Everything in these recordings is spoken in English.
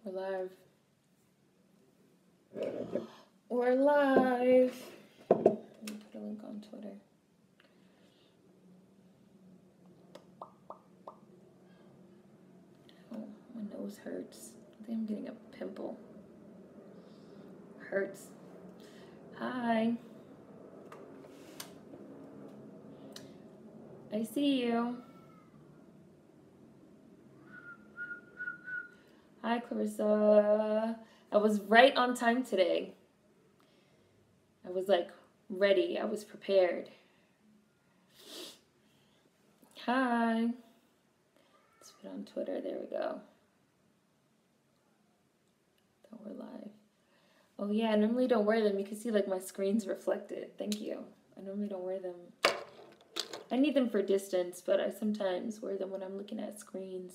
We're live. We're live. Let me put a link on Twitter. Oh, my nose hurts. I think I'm getting a pimple. Hurts. Hi. I see you. Hi, Clarissa. I was right on time today. I was like ready. I was prepared. Hi. Let's put it on Twitter. There we go. So we're live. Oh yeah, I normally don't wear them. You can see like my screen's reflected. Thank you. I normally don't wear them. I need them for distance, but I sometimes wear them when I'm looking at screens.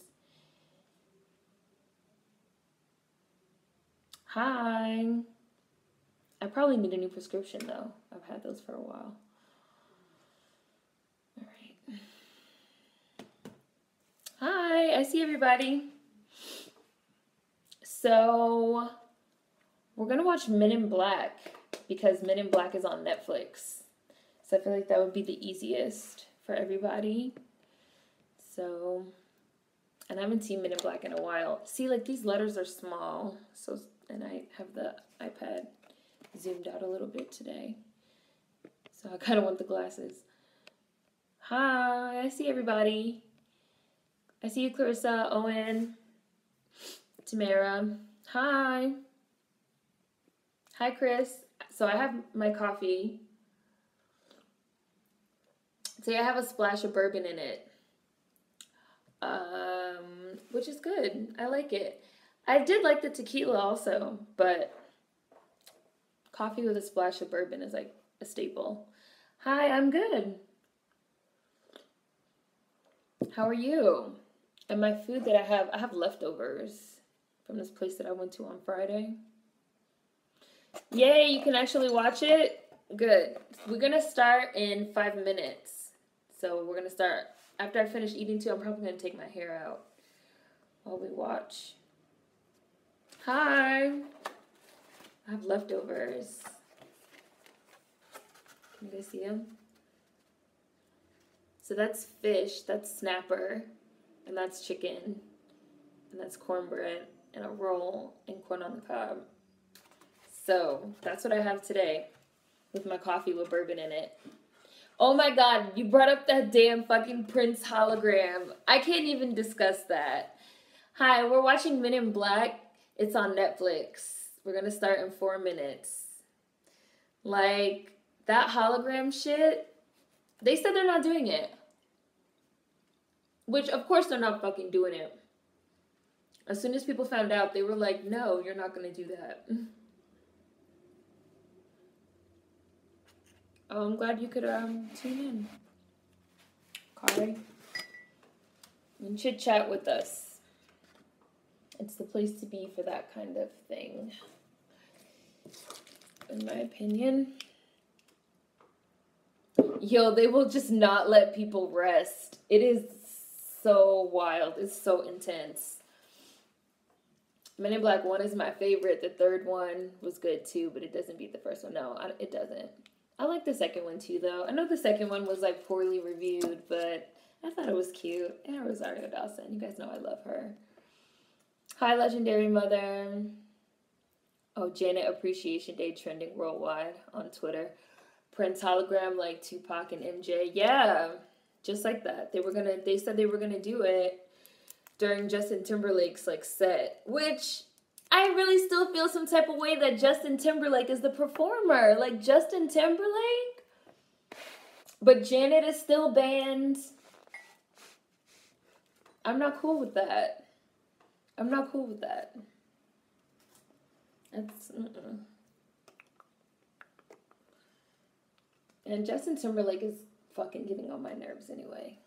Hi. I probably need a new prescription though. I've had those for a while. All right. Hi, I see everybody. So we're gonna watch Men in Black because Men in Black is on Netflix. So I feel like that would be the easiest for everybody. So, and I haven't seen Men in Black in a while. See, like these letters are small. So, and I have the iPad zoomed out a little bit today. So I kind of want the glasses. Hi, I see everybody. I see you, Clarissa, Owen, Tamara. Hi. Hi, Chris. So I have my coffee. So I have a splash of bourbon in it, which is good. I like it. I did like the tequila also, but coffee with a splash of bourbon is like a staple. Hi, I'm good. How are you? And my food that I have leftovers from this place that I went to on Friday. Yay, you can actually watch it? Good. We're going to start in 5 minutes. So we're going to start. After I finish eating too, I'm probably going to take my hair out while we watch. Hi. I have leftovers. Can you guys see them? So that's fish, that's snapper, and that's chicken, and that's cornbread, and a roll, and corn on the cob. So that's what I have today with my coffee with bourbon in it. Oh my God, you brought up that damn fucking Prince hologram. I can't even discuss that. Hi, we're watching Men in Black. It's on Netflix. We're going to start in 4 minutes. Like, that hologram shit, they said they're not doing it. Which, of course, they're not fucking doing it. As soon as people found out, they were like, no, you're not going to do that. Oh, I'm glad you could tune in. Kari. And chit-chat with us. It's the place to be for that kind of thing. In my opinion. Yo, they will just not let people rest. It is so wild. It's so intense. Men in Black 1 is my favorite. The third one was good too, but it doesn't beat the first one. No, it doesn't. I like the second one too, though. I know the second one was like poorly reviewed, but I thought it was cute. And Rosario Dawson. You guys know I love her. Hi, Legendary Mother. Oh, Janet Appreciation Day trending worldwide on Twitter. Prince hologram like Tupac and MJ. Yeah, just like that. They said they were gonna do it during Justin Timberlake's like set, which I really still feel some type of way that Justin Timberlake is the performer. Like Justin Timberlake, but Janet is still banned. I'm not cool with that. I'm not cool with that. That's And Justin Timberlake is fucking getting on my nerves anyway.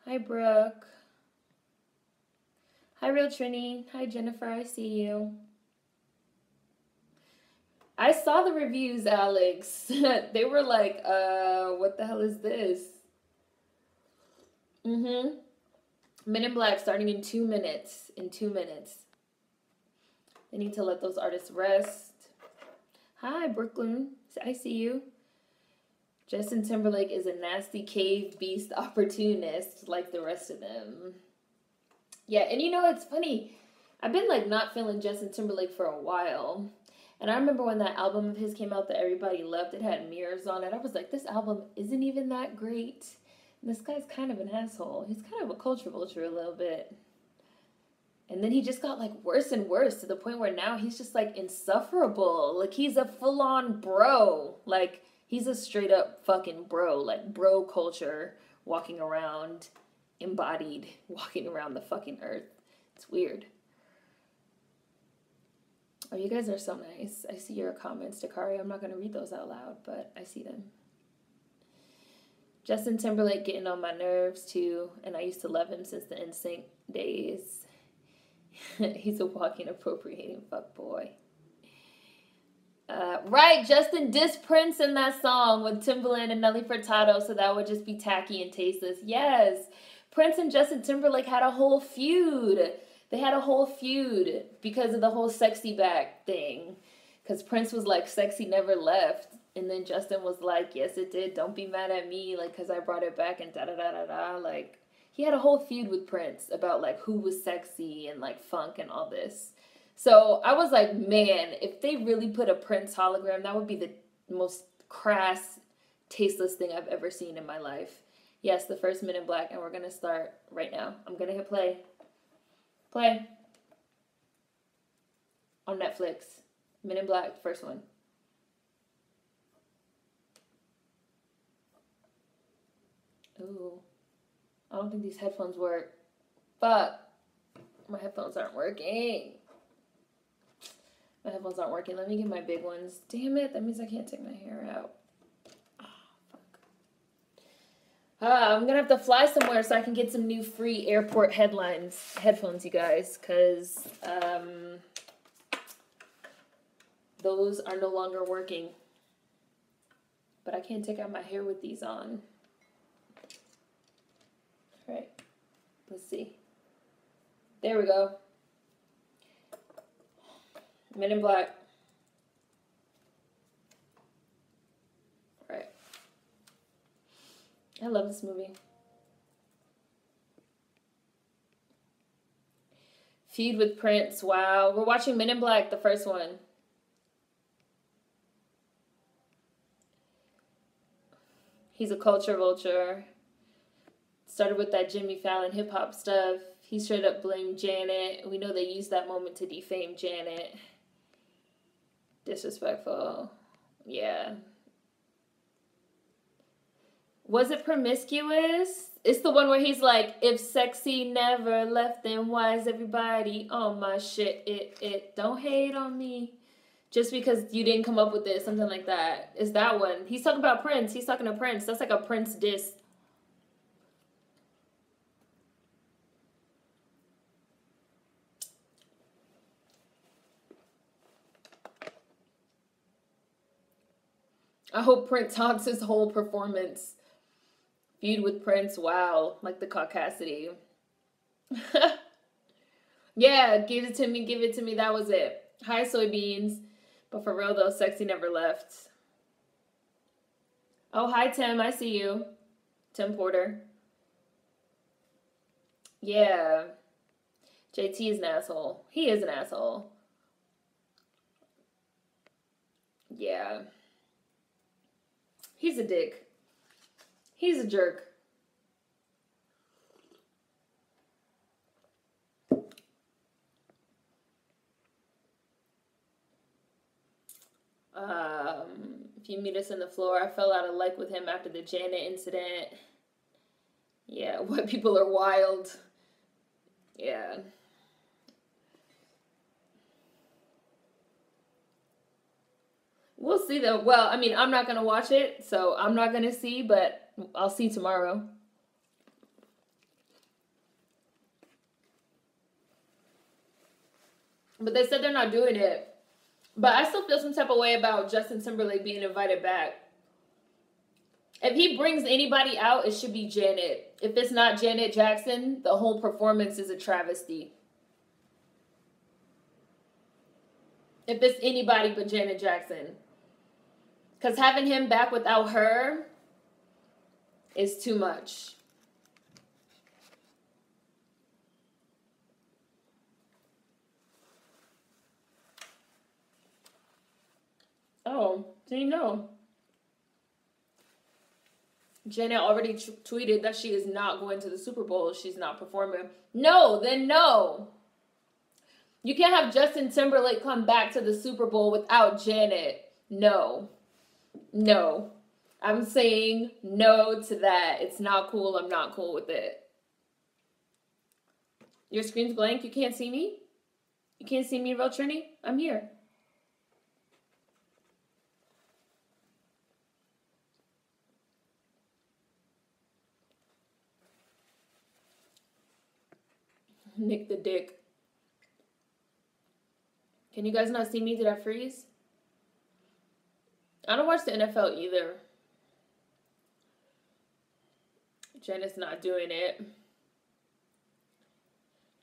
Hi, Brooke. Hi, Real Trini. Hi, Jennifer. I see you. I saw the reviews, Alex. They were like, what the hell is this? Men in Black starting in 2 minutes. In 2 minutes. They need to let those artists rest. Hi, Brooklyn. I see you. Justin Timberlake is a nasty cave beast opportunist like the rest of them. Yeah, and you know, it's funny. I've been like not feeling Justin Timberlake for a while. And I remember when that album of his came out that everybody loved, it had mirrors on it. I was like, this album isn't even that great. And this guy's kind of an asshole. He's kind of a culture vulture a little bit. And then he just got like worse and worse to the point where now he's just like insufferable. Like he's a full-on bro. Like he's a straight up fucking bro. Like bro culture walking around, embodied, walking around the fucking earth. It's weird. Oh, you guys are so nice. I see your comments, Dakari. I'm not going to read those out loud, but I see them. Justin Timberlake getting on my nerves too, and I used to love him since the NSYNC days. He's a walking appropriating fuckboy. Right, Justin dissed Prince in that song with Timbaland and Nelly Furtado, so that would just be tacky and tasteless. Yes, Prince and Justin Timberlake had a whole feud. They had a whole feud because of the whole sexy back thing. Because Prince was like, sexy never left. And then Justin was like, yes, it did. Don't be mad at me, like, because I brought it back and da-da-da-da-da. Like, he had a whole feud with Prince about, like, who was sexy and, like, funk and all this. So I was like, man, if they really put a Prince hologram, that would be the most crass, tasteless thing I've ever seen in my life. Yes, the first Men in Black, and we're going to start right now. I'm going to hit play. Play. On Netflix. Men in Black, first one. Ooh. I don't think these headphones work. Fuck. My headphones aren't working. My headphones aren't working. Let me get my big ones. Damn it. That means I can't take my hair out. Oh, fuck. I'm going to have to fly somewhere so I can get some new free airport headphones, you guys. Because those are no longer working. But I can't take out my hair with these on. All right. Let's see. There we go. Men in Black. All right. I love this movie. Feud with Prince. Wow. We're watching Men in Black, the first one. He's a culture vulture. Started with that Jimmy Fallon hip-hop stuff. He straight up blamed Janet. We know they used that moment to defame Janet. Disrespectful. Yeah. Was it Promiscuous? It's the one where he's like, if sexy never left, then why is everybody on my shit? It don't hate on me. Just because you didn't come up with it. Something like that. It's that one. He's talking about Prince. He's talking to Prince. That's like a Prince diss. I hope Prince talks his whole performance. Feud with Prince, wow. Like the caucasity. Yeah, give it to me, give it to me. That was it. Hi, soybeans. But for real, though, sexy never left. Oh, hi, Tim. I see you. Tim Porter. Yeah. JT is an asshole. He is an asshole. Yeah. He's a dick. He's a jerk. If you meet us in the floor, I fell out of like with him after the Janet incident. Yeah, white people are wild. Yeah. We'll see though. Well, I mean, I'm not going to watch it, so I'm not going to see, but I'll see tomorrow. But they said they're not doing it. But I still feel some type of way about Justin Timberlake being invited back. If he brings anybody out, it should be Janet. If it's not Janet Jackson, the whole performance is a travesty. If it's anybody but Janet Jackson. Because having him back without her is too much. Oh, so you know. Janet already tweeted that she is not going to the Super Bowl. She's not performing. No, then no. You can't have Justin Timberlake come back to the Super Bowl without Janet. No. No. I'm saying no to that. It's not cool. I'm not cool with it. Your screen's blank. You can't see me? You can't see me, Real Trini? I'm here. Nick the Dick. Can you guys not see me? Did I freeze? I don't watch the NFL either. Janet's not doing it.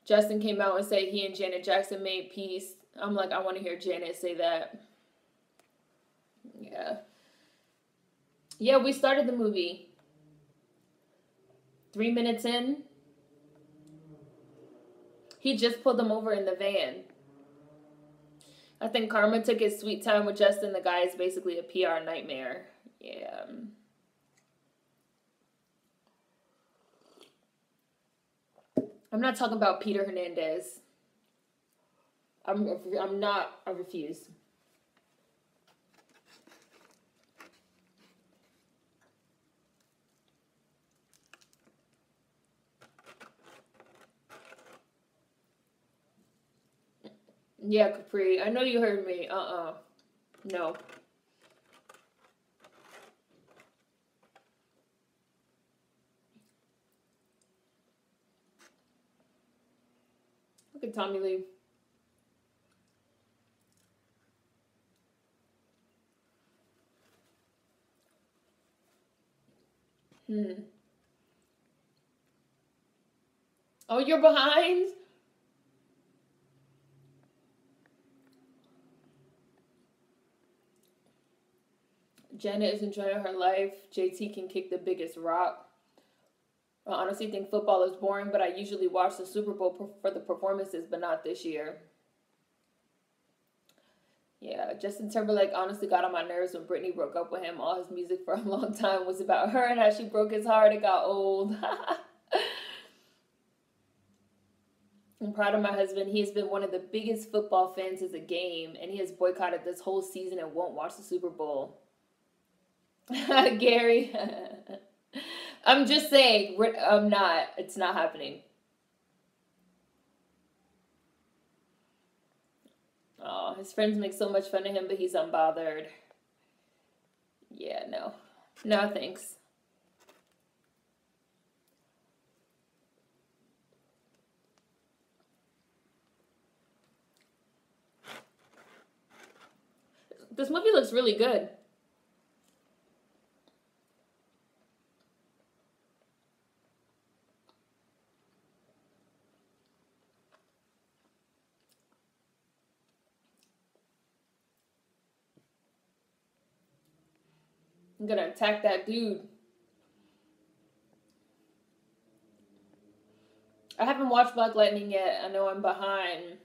Justin came out and said he and Janet Jackson made peace. I'm like, I want to hear Janet say that. Yeah. Yeah, we started the movie. 3 minutes in. He just pulled them over in the van. I think Karma took his sweet time with Justin. The guy is basically a PR nightmare. Yeah. I'm not talking about Peter Hernandez. I'm not. I refuse. Yeah, Capri. I know you heard me. No. Look at Tommy Lee. Oh, you're behind? Janet is enjoying her life. JT can kick the biggest rock. I honestly think football is boring, but I usually watch the Super Bowl for the performances, but not this year. Yeah, Justin Timberlake honestly got on my nerves when Britney broke up with him. All his music for a long time was about her and how she broke his heart. It got old. I'm proud of my husband. He has been one of the biggest football fans of the game, and he has boycotted this whole season and won't watch the Super Bowl. Gary. I'm just saying, I'm not. It's not happening. Oh, his friends make so much fun of him, but he's unbothered. Yeah, no. No, thanks. This movie looks really good. I'm gonna attack that dude. I haven't watched Black Lightning yet. I know I'm behind.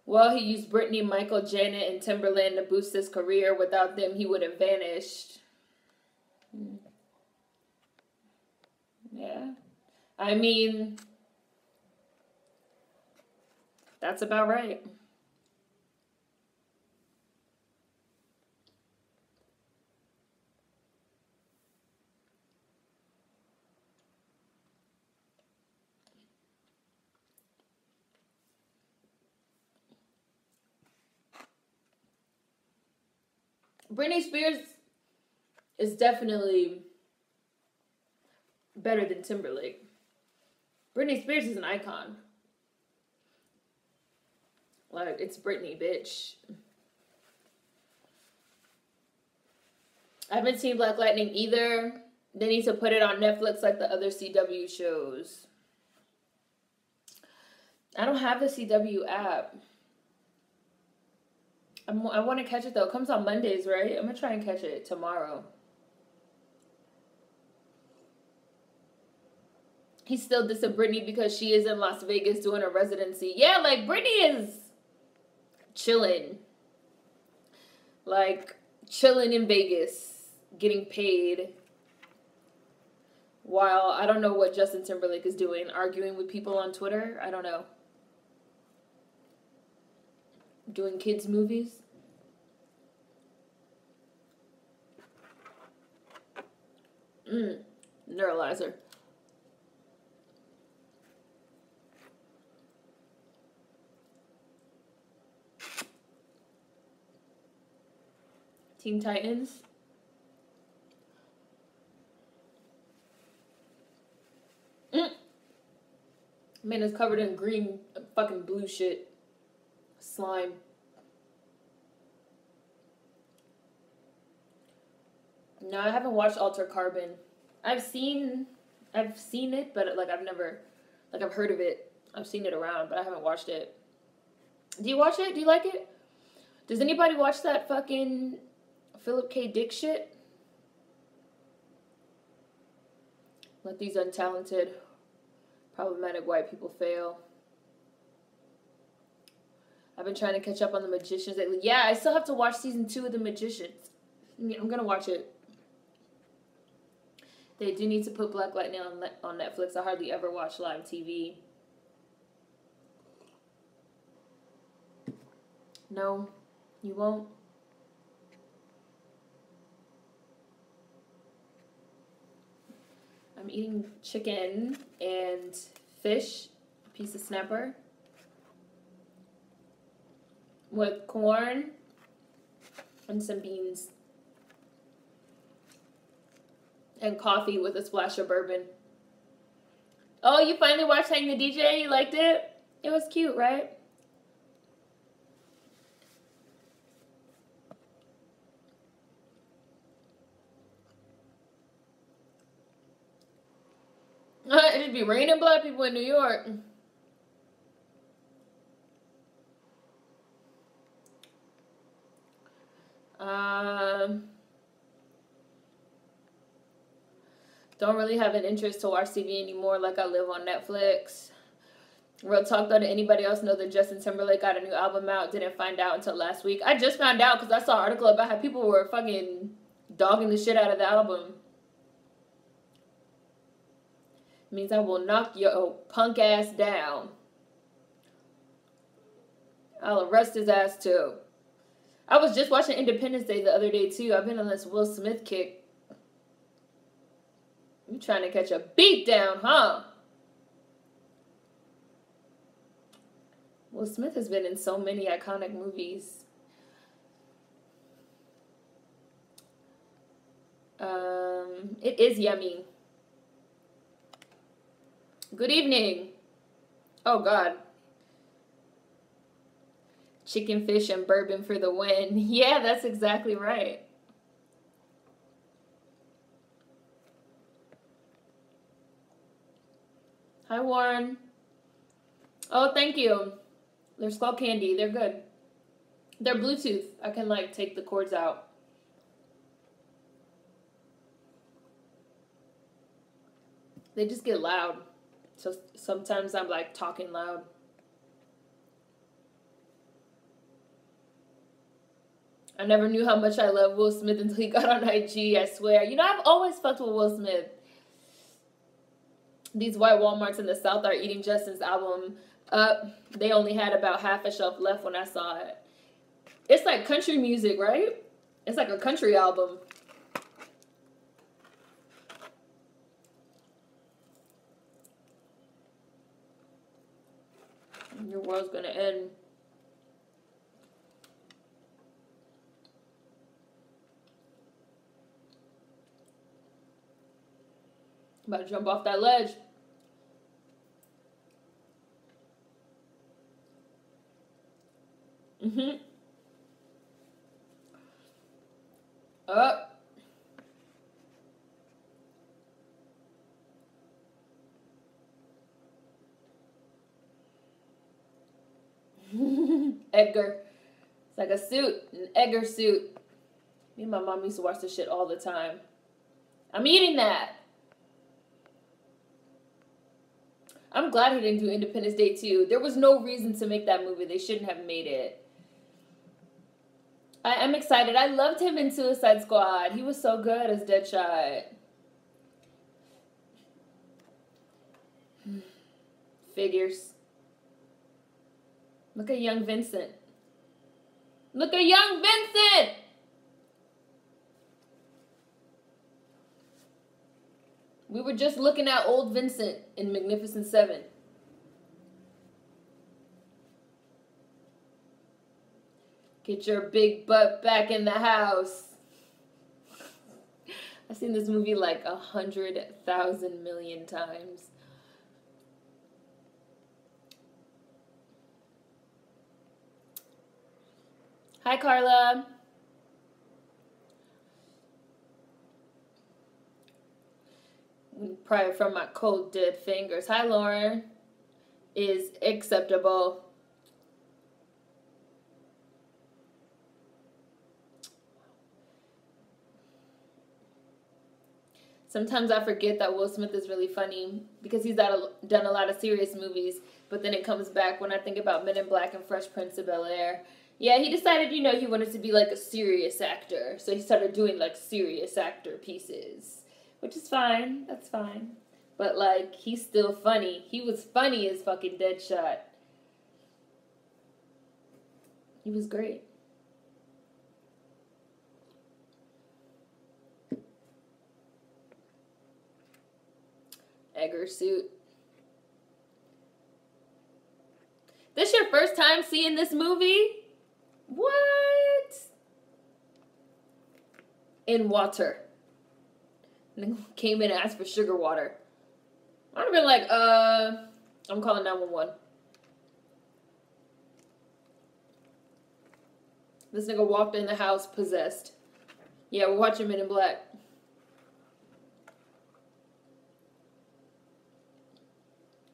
Well, he used Britney, Michael, Janet, and Timberland to boost his career. Without them, he would have vanished. Yeah. I mean, that's about right. Britney Spears is definitely better than Timberlake. Britney Spears is an icon. Like, it's Britney, bitch. I haven't seen Black Lightning either. They need to put it on Netflix like the other CW shows. I don't have the CW app. I want to catch it though. It comes on Mondays, right? I'm going to try and catch it tomorrow. He's still dissing Brittany because she is in Las Vegas doing a residency. Yeah, like Brittany is chilling. Like chilling in Vegas, getting paid. While I don't know what Justin Timberlake is doing, arguing with people on Twitter. I don't know. Doing kids' movies. Neuralizer. Teen Titans. Man is covered in green fucking blue shit. Slime. No, I haven't watched Alter Carbon. I've seen it, but like I've heard of it. I've seen it around, but I haven't watched it. Do you watch it? Do you like it? Does anybody watch that fucking Philip K. Dick shit? Let these untalented, problematic white people fail. I've been trying to catch up on The Magicians lately. Yeah, I still have to watch season 2 of The Magicians. I'm gonna watch it. They do need to put Black Lightning on Netflix. I hardly ever watch live TV. No, you won't. I'm eating chicken and fish, a piece of snapper, with corn and some beans. And coffee with a splash of bourbon. Oh, you finally watched Hang the DJ? You liked it? It was cute, right? It'd be raining black people in New York. Don't really have an interest to watch TV anymore. Like I live on Netflix. Real talk though, did anybody else know that Justin Timberlake got a new album out? Didn't find out until last week. I just found out because I saw an article about how people were fucking dogging the shit out of the album. It means I will knock your punk ass down. I'll arrest his ass too. I was just watching Independence Day the other day too. I've been on this Will Smith kick. You trying to catch a beat down, huh? Will Smith has been in so many iconic movies. It is yummy. Good evening. Oh, God. Chicken, fish, and bourbon for the win. Yeah, that's exactly right. Hi, Warren. Oh, thank you. They're Skull Candy. They're good. They're Bluetooth. I can, like, take the cords out. They just get loud. So sometimes I'm, like, talking loud. I never knew how much I love Will Smith until he got on IG, I swear. You know, I've always fucked with Will Smith. These white Walmarts in the South are eating Justin's album up. They only had about half a shelf left when I saw it. It's like country music, right? It's like a country album. Your world's gonna end. I'm about to jump off that ledge. Up. Edgar. It's like a suit, an Edgar suit. Me and my mom used to watch this shit all the time. I'm eating that. I'm glad he didn't do Independence Day 2. There was no reason to make that movie. They shouldn't have made it. I'm excited. I loved him in Suicide Squad. He was so good as Deadshot. Figures. Look at young Vincent. Look at young Vincent! We were just looking at old Vincent in Magnificent Seven. Get your big butt back in the house. I've seen this movie like 100,000 million times. Hi, Carla. Probably from my cold, dead fingers. Hi, Lauren. Is acceptable. Sometimes I forget that Will Smith is really funny because he's done a lot of serious movies, but then it comes back when I think about Men in Black and Fresh Prince of Bel-Air. Yeah, he decided, you know, he wanted to be like a serious actor, so he started doing like serious actor pieces, which is fine. That's fine. But like, he's still funny. He was funny as fucking Deadshot. He was great. Edgar suit. This your first time seeing this movie? What? In water. And then came in and asked for sugar water. I'd have been like, I'm calling 911. This nigga walked in the house possessed. Yeah, we're watching Men in Black.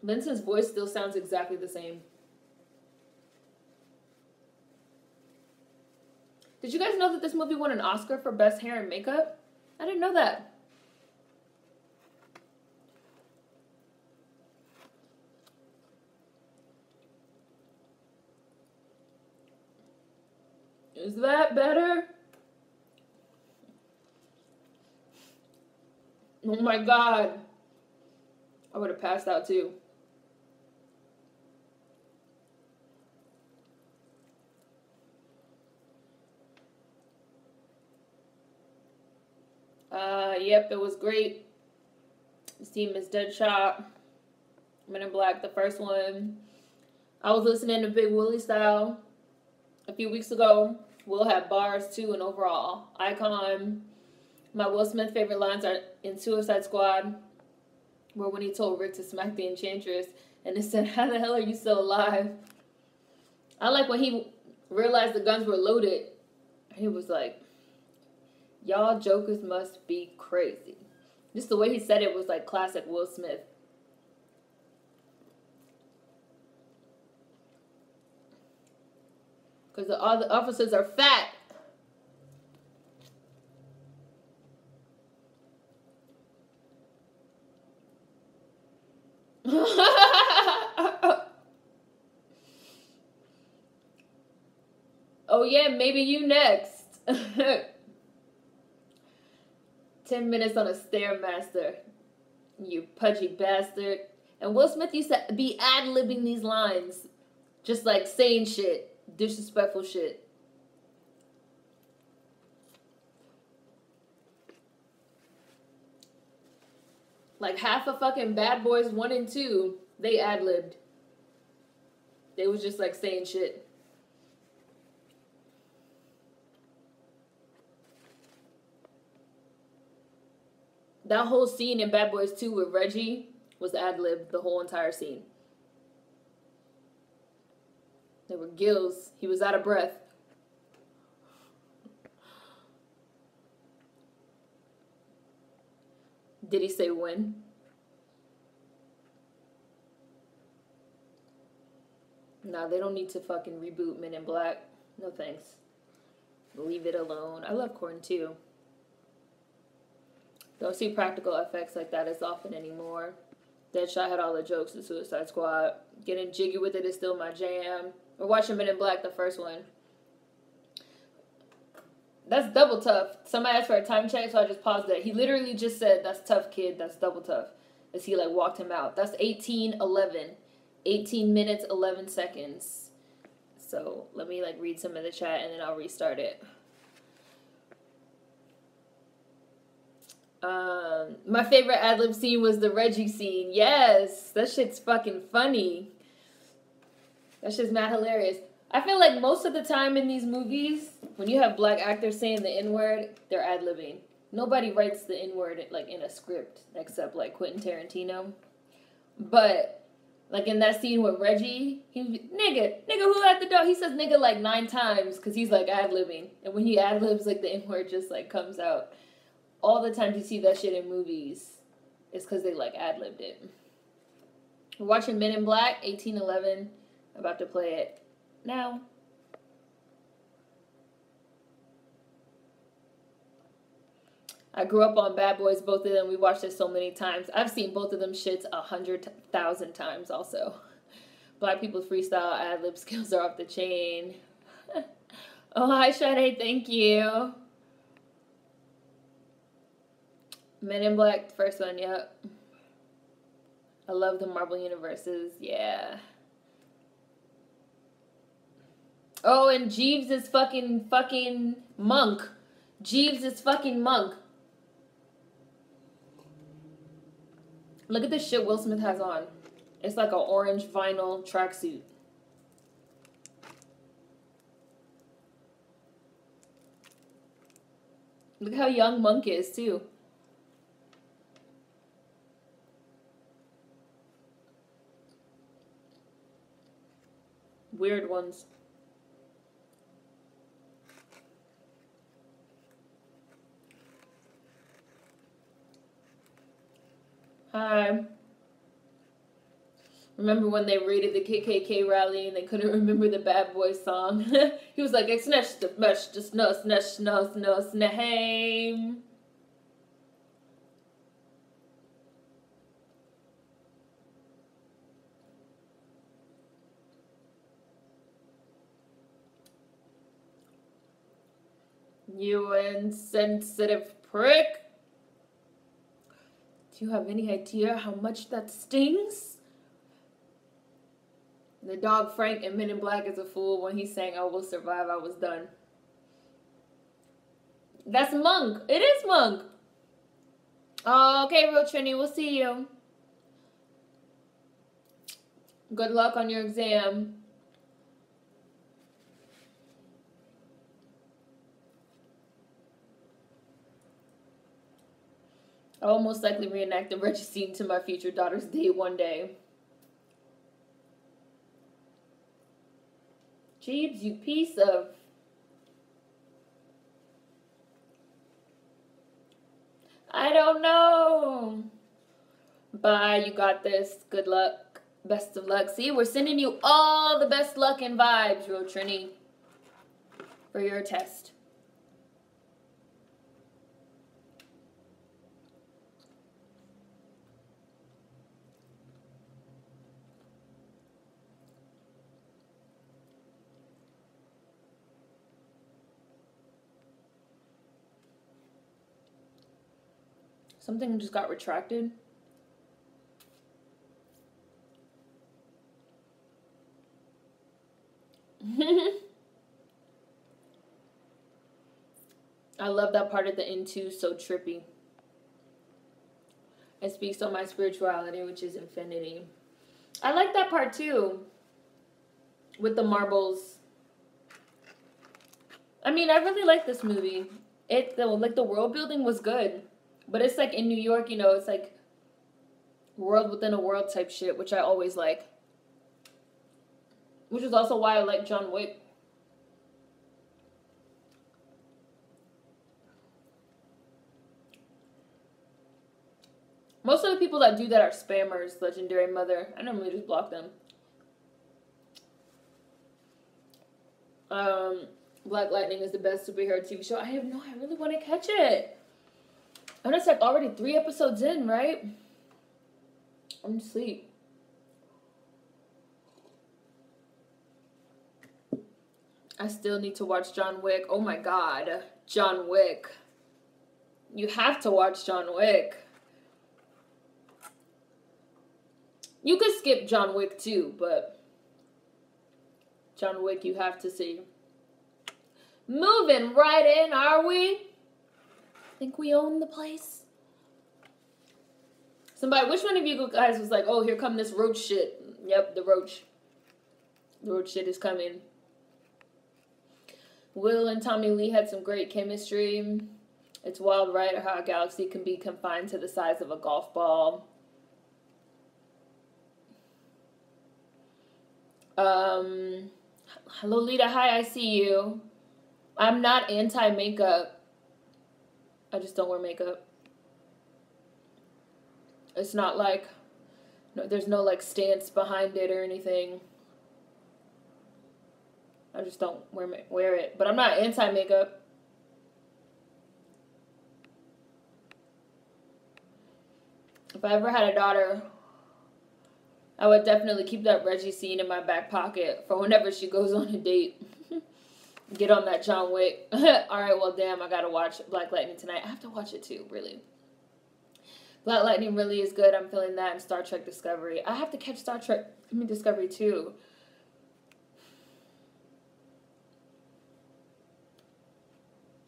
Vincent's voice still sounds exactly the same. Did you guys know that this movie won an Oscar for Best Hair and Makeup? I didn't know that. Is that better? Oh my God. I would have passed out too. Yep, it was great. This team is Deadshot, Men in Black, the first one. I was listening to Big Willie Style a few weeks ago. Will had bars too, and overall icon. My Will Smith favorite lines are in Suicide Squad, where when he told Rick to smack the Enchantress, and it said, "How the hell are you still alive?" I like when he realized the guns were loaded. He was like, "Y'all jokers must be crazy." Just the way he said it was like classic Will Smith. Because all the officers are fat. Oh yeah, maybe you next. 10 minutes on a Stairmaster. You pudgy bastard. And Will Smith used to be ad-libbing these lines. Just like saying shit. Disrespectful shit. Like half of fucking Bad Boys 1 and 2, they ad-libbed. They was just like saying shit. That whole scene in Bad Boys 2 with Reggie was ad-libbed, the whole entire scene. There were gills. He was out of breath. Did he say when? Nah, they don't need to fucking reboot Men in Black. No thanks. Leave it alone. I love Corn too. Don't see practical effects like that as often anymore. Deadshot had all the jokes in Suicide Squad. Getting jiggy with it is still my jam. We're watching Men in Black, the first one. That's double tough. Somebody asked for a time check, so I just paused it. He literally just said, "That's tough, kid. That's double tough." As he, like, walked him out. That's 18:11. 18 minutes, 11 seconds. So, let me, like, read some of the chat, and then I'll restart it. My favorite ad-lib scene was the Reggie scene. Yes! That shit's fucking funny. That shit's mad hilarious. I feel like most of the time in these movies, when you have black actors saying the N-word, they're ad-libbing. Nobody writes the N-word, like, in a script, except, like, Quentin Tarantino. But, like, in that scene with Reggie, he was, nigga, who at the door? He says nigga, like, 9 times, because he's, like, ad-libbing. And when he ad-libs, like, the N-word just, like, comes out. All the times you see that shit in movies, it's because they, like, ad-libbed it. We're watching Men in Black, 18:11. About to play it now. I grew up on Bad Boys, both of them. We watched it so many times. I've seen both of them shits 100,000 times also. Black people's freestyle ad-lib skills are off the chain. Oh, hi, Sade. Thank you. Men in Black, first one, yep. I love the Marvel universes, yeah. Oh, and Jeeves is fucking Monk. Jeeves is fucking Monk. Look at the shit Will Smith has on. It's like an orange vinyl tracksuit. Look how young Monk is, too. Weird ones. Hi. Remember when they raided the KKK rally and they couldn't remember the Bad Boys song? He was like, it's nesh the mesh, just no, name. You insensitive prick. Do you have any idea how much that stings? The dog Frank in Men in Black is a fool when he's saying, I will survive, I was done. That's Monk. It is Monk. Oh, okay, Real Trini, we'll see you. Good luck on your exam. I will most likely reenact the Reggie scene to my future daughter's date one day. Jeeves, you piece of... I don't know. Bye, you got this. Good luck. Best of luck. See, we're sending you all the best luck and vibes, Real Trini, for your test. Something just got retracted. I love that part at the end too, so trippy. It speaks on my spirituality, which is infinity. I like that part too, with the marbles. I mean, I really like this movie. The world building was good. But it's like in New York, you know, it's like world within a world type shit, which I always like. Which is also why I like John Wick. Most of the people that do that are spammers, Legendary Mother. I normally just block them. Black Lightning is the best superhero TV show. I really want to catch it. And it's like already 3 episodes in, right? I'm asleep. I still need to watch John Wick. Oh my god. John Wick. You have to watch John Wick. You could skip John Wick too, but John Wick you have to see. Moving right in, are we? Think we own the place? Somebody, which one of you guys was like, oh, here come this roach shit? Yep, the roach. The roach shit is coming. Will and Tommy Lee had some great chemistry. It's wild, right? How a galaxy can be confined to the size of a golf ball. Lolita, hi, I see you. I'm not anti-makeup. I just don't wear makeup. It's not like, no, there's no like stance behind it or anything. I just don't wear it. But I'm not anti-makeup. If I ever had a daughter, I would definitely keep that Reggie scene in my back pocket for whenever she goes on a date. Get on that John Wick. Alright, well, damn, I gotta watch Black Lightning tonight. I have to watch it too, really. Black Lightning really is good. I'm feeling that in Star Trek Discovery. I have to catch Discovery too.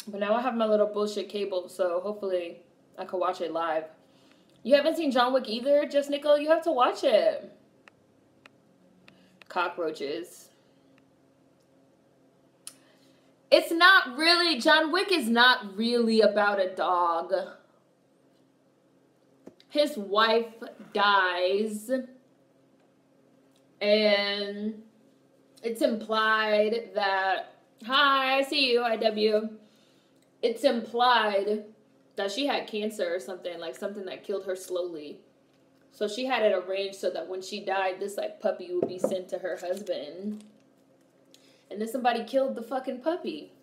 But now I have my little bullshit cable, so hopefully I can watch it live. You haven't seen John Wick either, Just Nickel? You have to watch it. Cockroaches. It's not really, John Wick is not really about a dog. His wife dies, and it's implied that, hi, I see you, IW. It's implied that she had cancer or something, like something that killed her slowly. So she had it arranged so that when she died, this like puppy would be sent to her husband. And then somebody killed the fucking puppy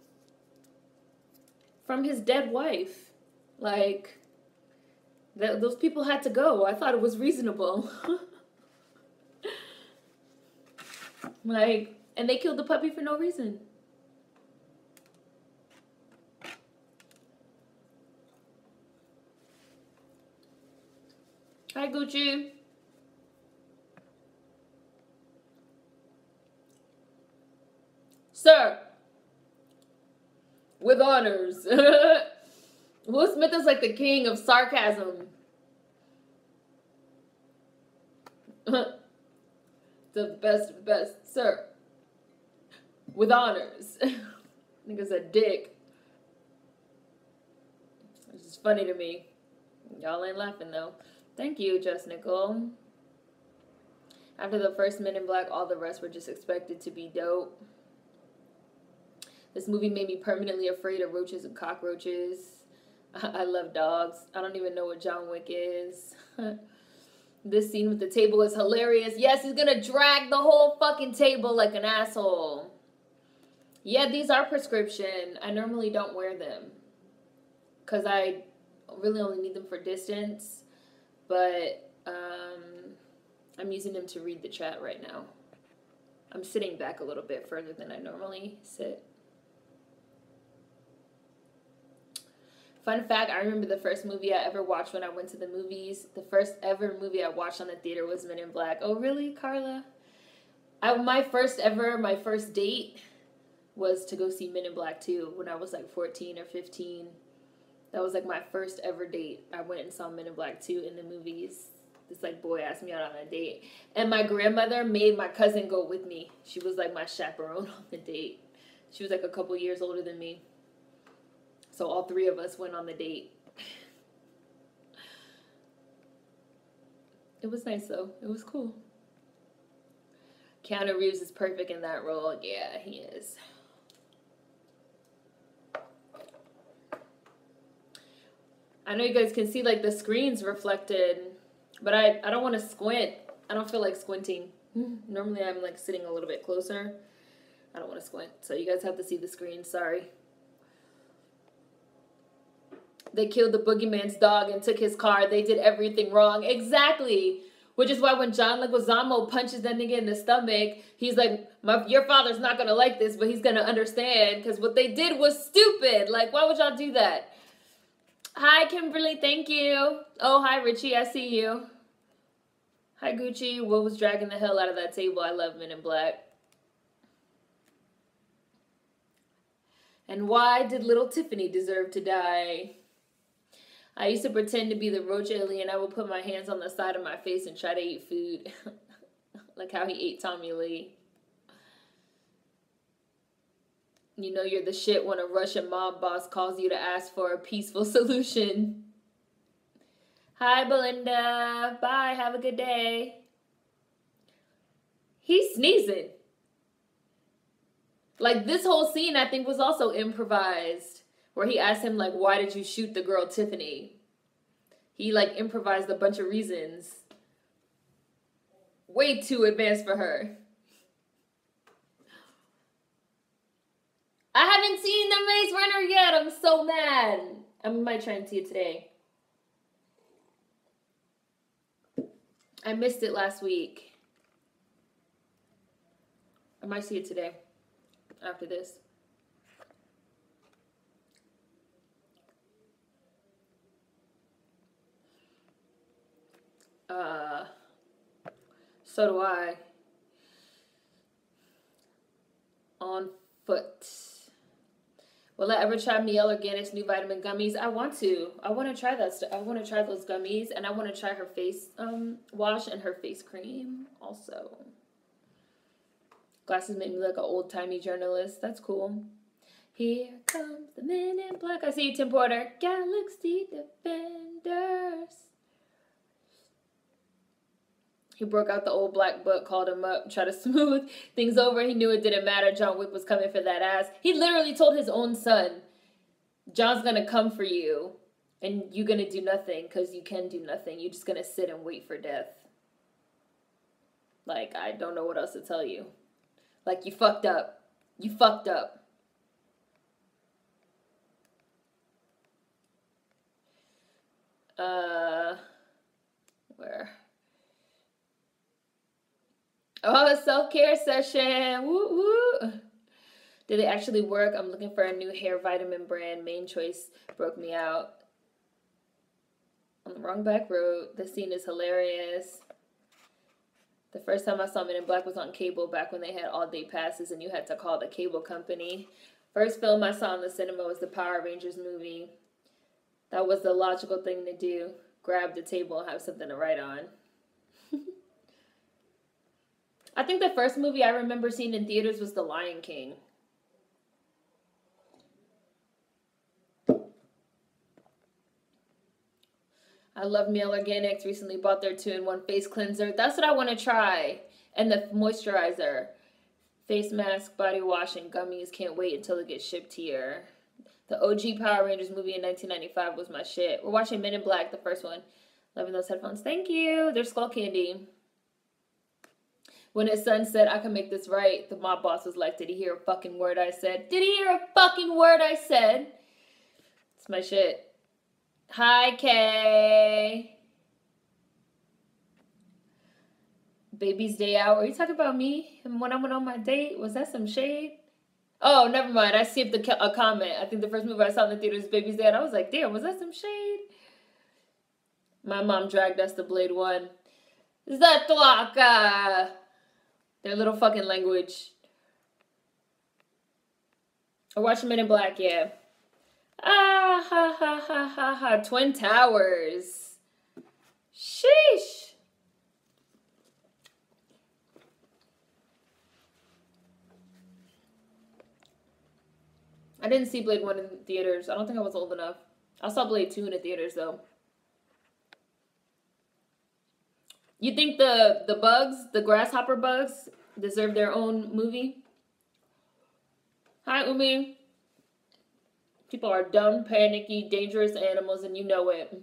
from his dead wife. Like, those people had to go. I thought it was reasonable. Like, and they killed the puppy for no reason. Hi, Gucci. Sir. With honors. Will Smith is like the king of sarcasm. The best of the best. Sir. With honors. Nigga's a dick. It's just funny to me. Y'all ain't laughing though. Thank you, Just Nicole. After the first Men in Black, all the rest were just expected to be dope. This movie made me permanently afraid of roaches and cockroaches. I love dogs. I don't even know what John Wick is. This scene with the table is hilarious. Yes, he's gonna drag the whole fucking table like an asshole. Yeah, these are prescription. I normally don't wear them because I really only need them for distance. But I'm using them to read the chat right now. I'm sitting back a little bit further than I normally sit. Fun fact, I remember the first movie I ever watched when I went to the movies. The first ever movie I watched on the theater was Men in Black. Oh, really, Carla? My first date was to go see Men in Black 2 when I was like 14 or 15. That was like my first ever date. I went and saw Men in Black 2 in the movies. This like boy asked me out on a date. And my grandmother made my cousin go with me. She was like my chaperone on the date. She was like a couple years older than me. So all 3 of us went on the date. It was nice though. It was cool. Keanu Reeves is perfect in that role. Yeah, he is. I know you guys can see like the screens reflected, but I don't want to squint. I don't feel like squinting. Normally I'm like sitting a little bit closer, I don't want to squint, so you guys have to see the screen. Sorry. They killed the boogeyman's dog and took his car. They did everything wrong. Exactly. Which is why when John Leguizamo punches that nigga in the stomach, he's like, your father's not going to like this, but he's going to understand because what they did was stupid. Like, why would y'all do that? Hi, Kimberly. Thank you. Oh, hi, Richie. I see you. Hi, Gucci. What was dragging the hell out of that table? I love Men in Black. And why did little Tiffany deserve to die? I used to pretend to be the roach alien. I would put my hands on the side of my face and try to eat food. Like how he ate Tommy Lee. You know you're the shit when a Russian mob boss calls you to ask for a peaceful solution. Hi, Belinda. Bye. Have a good day. He's sneezing. Like, this whole scene, I think, was also improvised. Where he asked him, like, why did you shoot the girl Tiffany? He, like, improvised a bunch of reasons. Way too advanced for her. I haven't seen the Maze Runner yet. I'm so mad. I might try and see it today. I missed it last week. I might see it today. After this. So do I. On foot. Will I ever try Miel Organics new vitamin gummies? I want to. I want to try that stuff. I want to try those gummies, and I want to try her face wash and her face cream also. Glasses make me look like an old-timey journalist. That's cool. Here comes the Men in Black. I see you, Tim Porter. Galaxy Defenders. He broke out the old black book, called him up, tried to smooth things over. He knew it didn't matter. John Wick was coming for that ass. He literally told his own son, John's going to come for you, and you're going to do nothing because you can do nothing. You're just going to sit and wait for death. Like, I don't know what else to tell you. Like, you fucked up. You fucked up. Where? Oh, a self-care session. Woo woo. Did it actually work? I'm looking for a new hair vitamin brand. Main Choice broke me out. On the wrong back road. The scene is hilarious. The first time I saw Men in Black was on cable back when they had all-day passes and you had to call the cable company. First film I saw in the cinema was the Power Rangers movie. That was the logical thing to do. Grab the table and have something to write on. I think the first movie I remember seeing in theaters was The Lion King. I love Miel Organics. Recently bought their 2-in-1 face cleanser. That's what I want to try. And the moisturizer. Face mask, body wash, and gummies. Can't wait until it gets shipped here. The OG Power Rangers movie in 1995 was my shit. We're watching Men in Black, the first one. Loving those headphones. Thank you. They're skull candy. When his son said, I can make this right, the mob boss was like, did he hear a fucking word I said? Did he hear a fucking word I said? It's my shit. Hi, Kay. Baby's day out. Are you talking about me? And when I went on my date, was that some shade? Oh, never mind. I skipped a comment. I think the first movie I saw in the theater was Baby's Day Out. I was like, damn, was that some shade? My mom dragged us to Blade 1. Zatlaka. Their little fucking language. I watched Men in Black, yeah. Ah, ha, ha, ha, ha, ha. Twin Towers. Sheesh. I didn't see Blade 1 in theaters. I don't think I was old enough. I saw Blade 2 in the theaters, though. You think the bugs, the grasshopper bugs, deserve their own movie? Hi, Umi. People are dumb, panicky, dangerous animals, and you know it.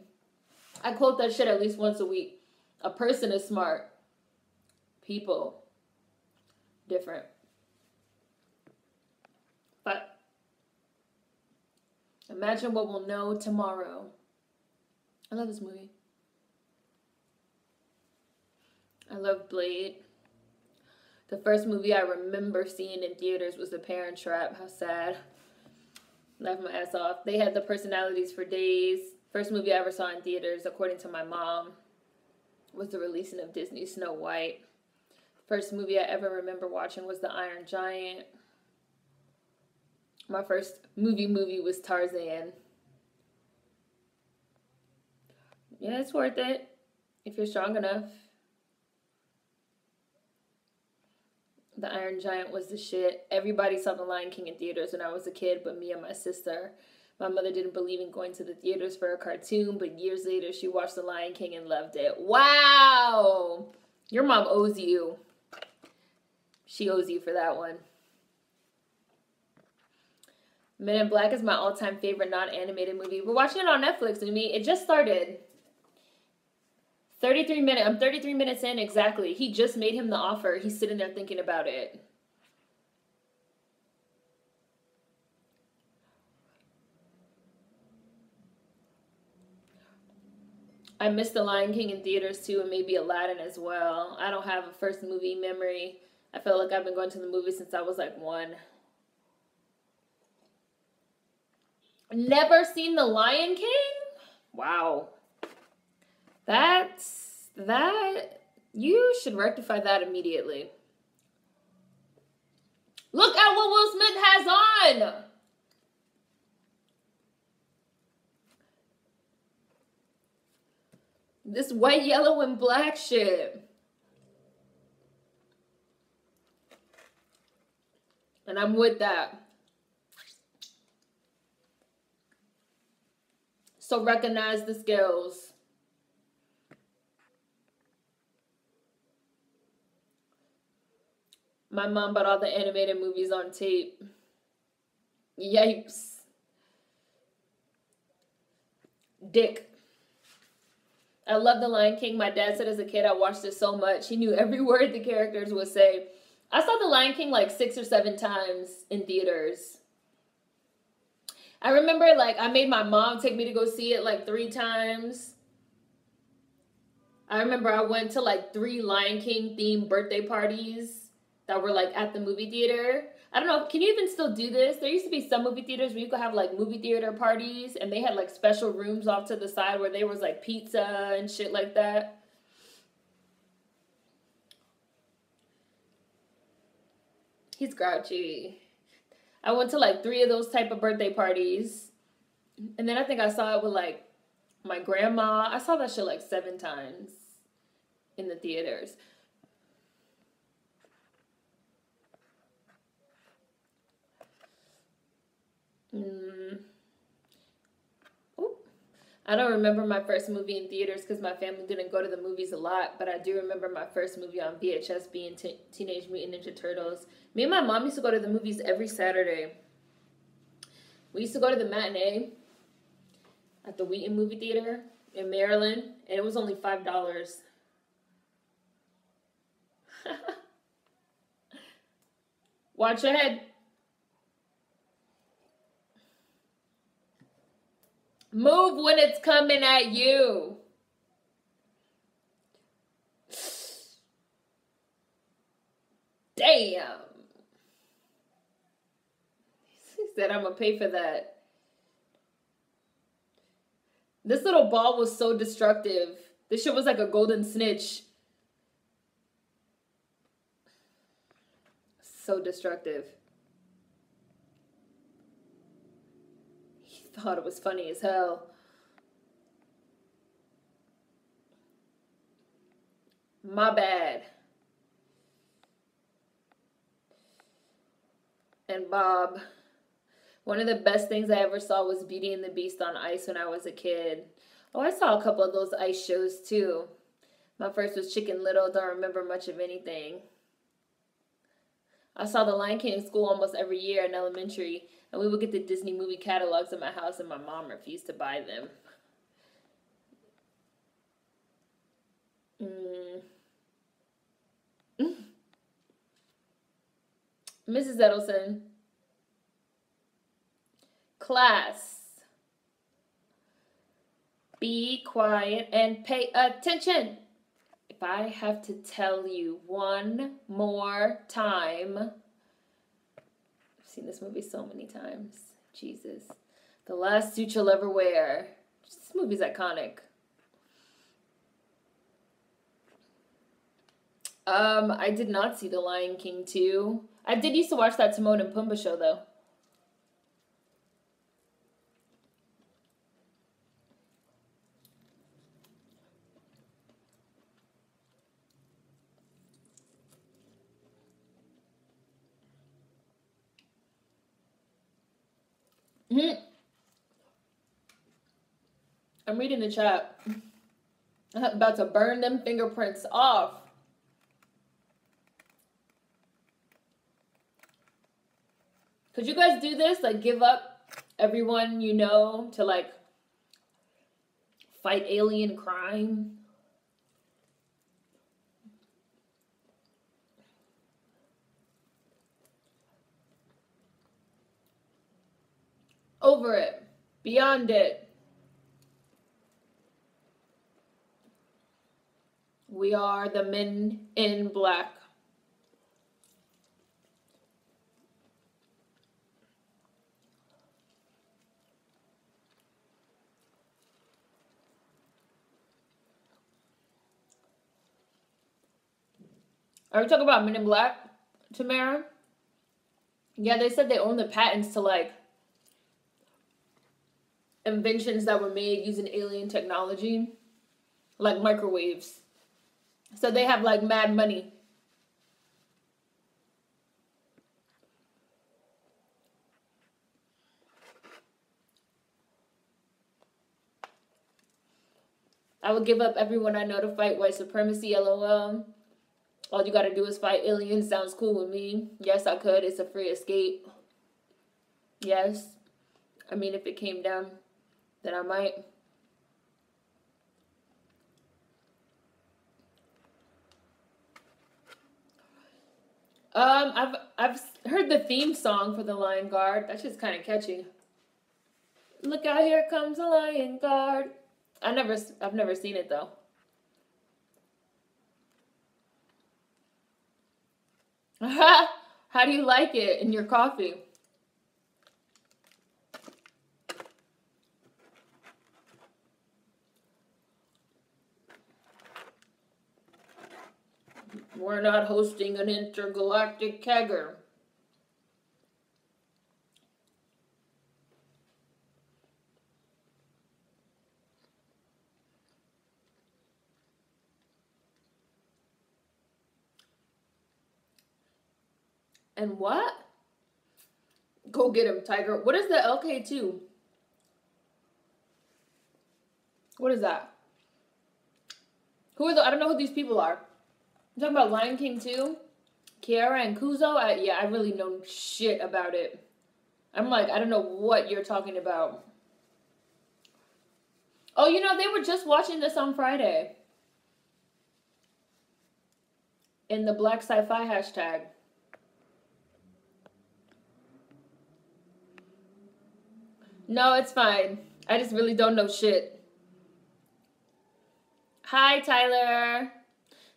I quote that shit at least once a week. A person is smart. People. Different. But imagine what we'll know tomorrow. I love this movie. I love Blade. The first movie I remember seeing in theaters was The Parent Trap. How sad. Laughed my ass off. They had the personalities for days. First movie I ever saw in theaters, according to my mom, was the releasing of Disney's Snow White. First movie I ever remember watching was The Iron Giant. My first movie was Tarzan. Yeah, it's worth it if you're strong enough. The Iron Giant was the shit. Everybody saw The Lion King in theaters when I was a kid, but me and my sister. My mother didn't believe in going to the theaters for a cartoon, but years later she watched The Lion King and loved it. Wow! Your mom owes you. She owes you for that one. Men in Black is my all-time favorite non-animated movie. We're watching it on Netflix, and it just started. 33 minutes. I'm 33 minutes in exactly. He just made him the offer. He's sitting there thinking about it. I missed The Lion King in theaters too, and maybe Aladdin as well. I don't have a first movie memory. I feel like I've been going to the movies since I was like 1. Never seen The Lion King? Wow. That. You should rectify that immediately. Look at what Will Smith has on! This white, yellow, and black shit. And I'm with that. So recognize the skills. My mom bought all the animated movies on tape. Yikes. Dick. I love The Lion King. My dad said as a kid I watched it so much. He knew every word the characters would say. I saw The Lion King like 6 or 7 times in theaters. I remember like I made my mom take me to go see it like 3 times. I remember I went to like 3 Lion King themed birthday parties that were like at the movie theater. I don't know, can you even still do this? There used to be some movie theaters where you could have like movie theater parties and they had like special rooms off to the side where there was like pizza and shit like that. He's grouchy. I went to like 3 of those type of birthday parties. And then I think I saw it with like my grandma. I saw that shit like 7 times in the theaters. I don't remember my first movie in theaters because my family didn't go to the movies a lot, but I do remember my first movie on VHS being Teenage Mutant Ninja Turtles. Me and my mom used to go to the movies every Saturday. We used to go to the matinee at the Wheaton movie theater in Maryland, and it was only $5. Watch ahead. Move when it's coming at you. Damn. He said, I'm going to pay for that. This little ball was so destructive. This shit was like a golden snitch. So destructive. He thought it was funny as hell. My bad. And Bob. One of the best things I ever saw was Beauty and the Beast on ice when I was a kid. Oh, I saw a couple of those ice shows too. My first was Chicken Little. Don't remember much of anything. I saw The Lion King in school almost every year in elementary. And we would get the Disney movie catalogs in my house and my mom refused to buy them. Mrs. Edelson. Class, be quiet and pay attention. If I have to tell you one more time, I've seen this movie so many times. Jesus. The last suit you'll ever wear. This movie's iconic. I did not see The Lion King 2. I did used to watch that Timon and Pumbaa show, though. I'm reading the chat. I'm about to burn them fingerprints off. Could you guys do this? Like, give up everyone you know to, like, fight alien crime? Over it. Beyond it. We are the men in black. Are we talking about Men in Black, Tamara? Yeah, they said they own the patents to, like, inventions that were made using alien technology, like microwaves. So they have, like, mad money. I would give up everyone I know to fight white supremacy, LOL. All you gotta do is fight aliens. Sounds cool with me. Yes, I could. It's a free escape. Yes. I mean, if it came down, then I might. I've heard the theme song for the Lion Guard. That's just kind of catchy. Look out, here comes the Lion Guard. I've never seen it though. How do you like it in your coffee? We're not hosting an intergalactic kegger. And what? Go get him, Tiger. What is the LK2? What is that? Who are I don't know who these people are. You talking about Lion King 2? Kiara and Kuzo? Yeah, I really know shit about it. I'm like, I don't know what you're talking about. Oh, you know, they were just watching this on Friday. In the Black Sci-Fi hashtag. No, it's fine. I just really don't know shit. Hi, Tyler.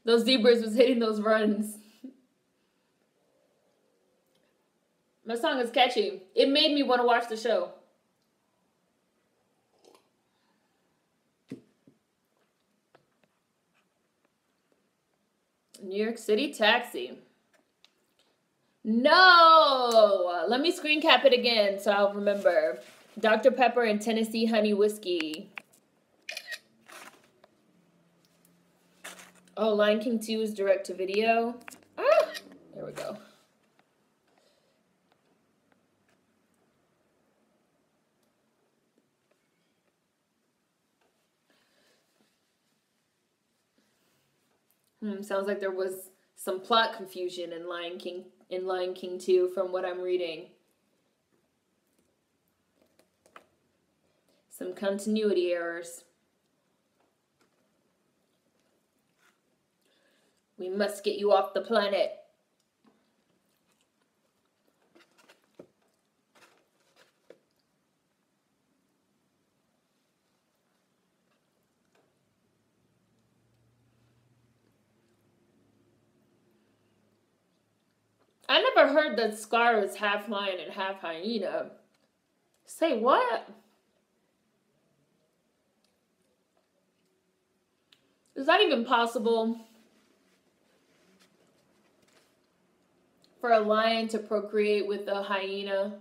Those zebras was hitting those runs. My song is catchy. It made me want to watch the show. New York City taxi. No! Let me screen cap it again so I'll remember. Dr. Pepper and Tennessee Honey Whiskey. Oh, Lion King 2 is direct to video. Ah! There we go. Sounds like there was some plot confusion in Lion King 2 from what I'm reading. Some continuity errors. We must get you off the planet. I never heard that Scar is half lion and half hyena. Say what? Is that even possible? For a lion to procreate with a hyena?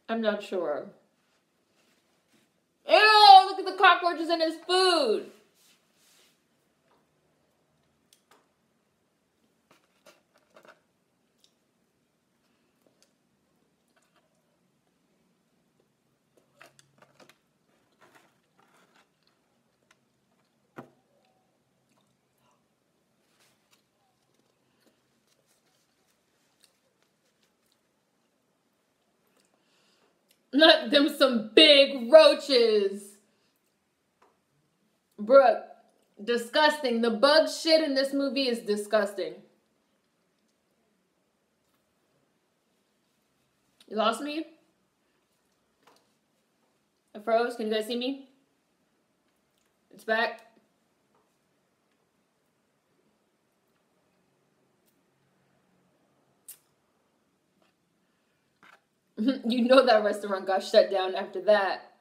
I'm not sure. Ew, look at the cockroaches in his food. Not them some big roaches. Bruh, disgusting. The bug shit in this movie is disgusting. You lost me? I froze. Can you guys see me? It's back. You know that restaurant got shut down after that.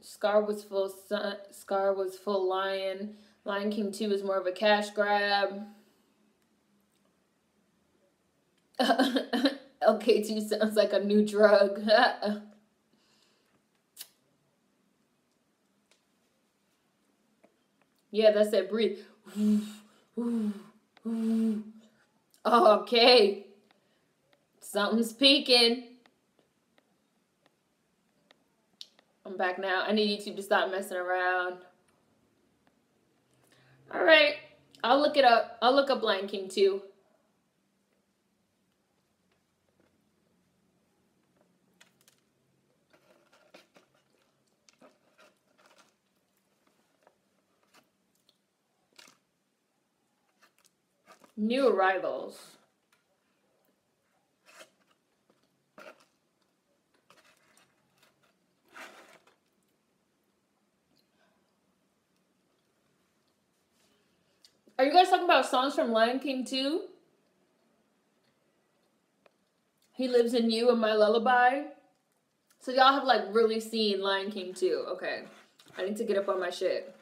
Scar was full lion. Lion King 2 is more of a cash grab. LK2 sounds like a new drug. Yeah, that's it. Breathe. Okay. Something's peeking. I'm back now. I need YouTube to stop messing around. All right. I'll look it up. I'll look up Lion King 2. New arrivals. Are you guys talking about songs from Lion King 2? He Lives in You and My Lullaby. So y'all have like really seen Lion King 2. Okay. I need to get up on my shit.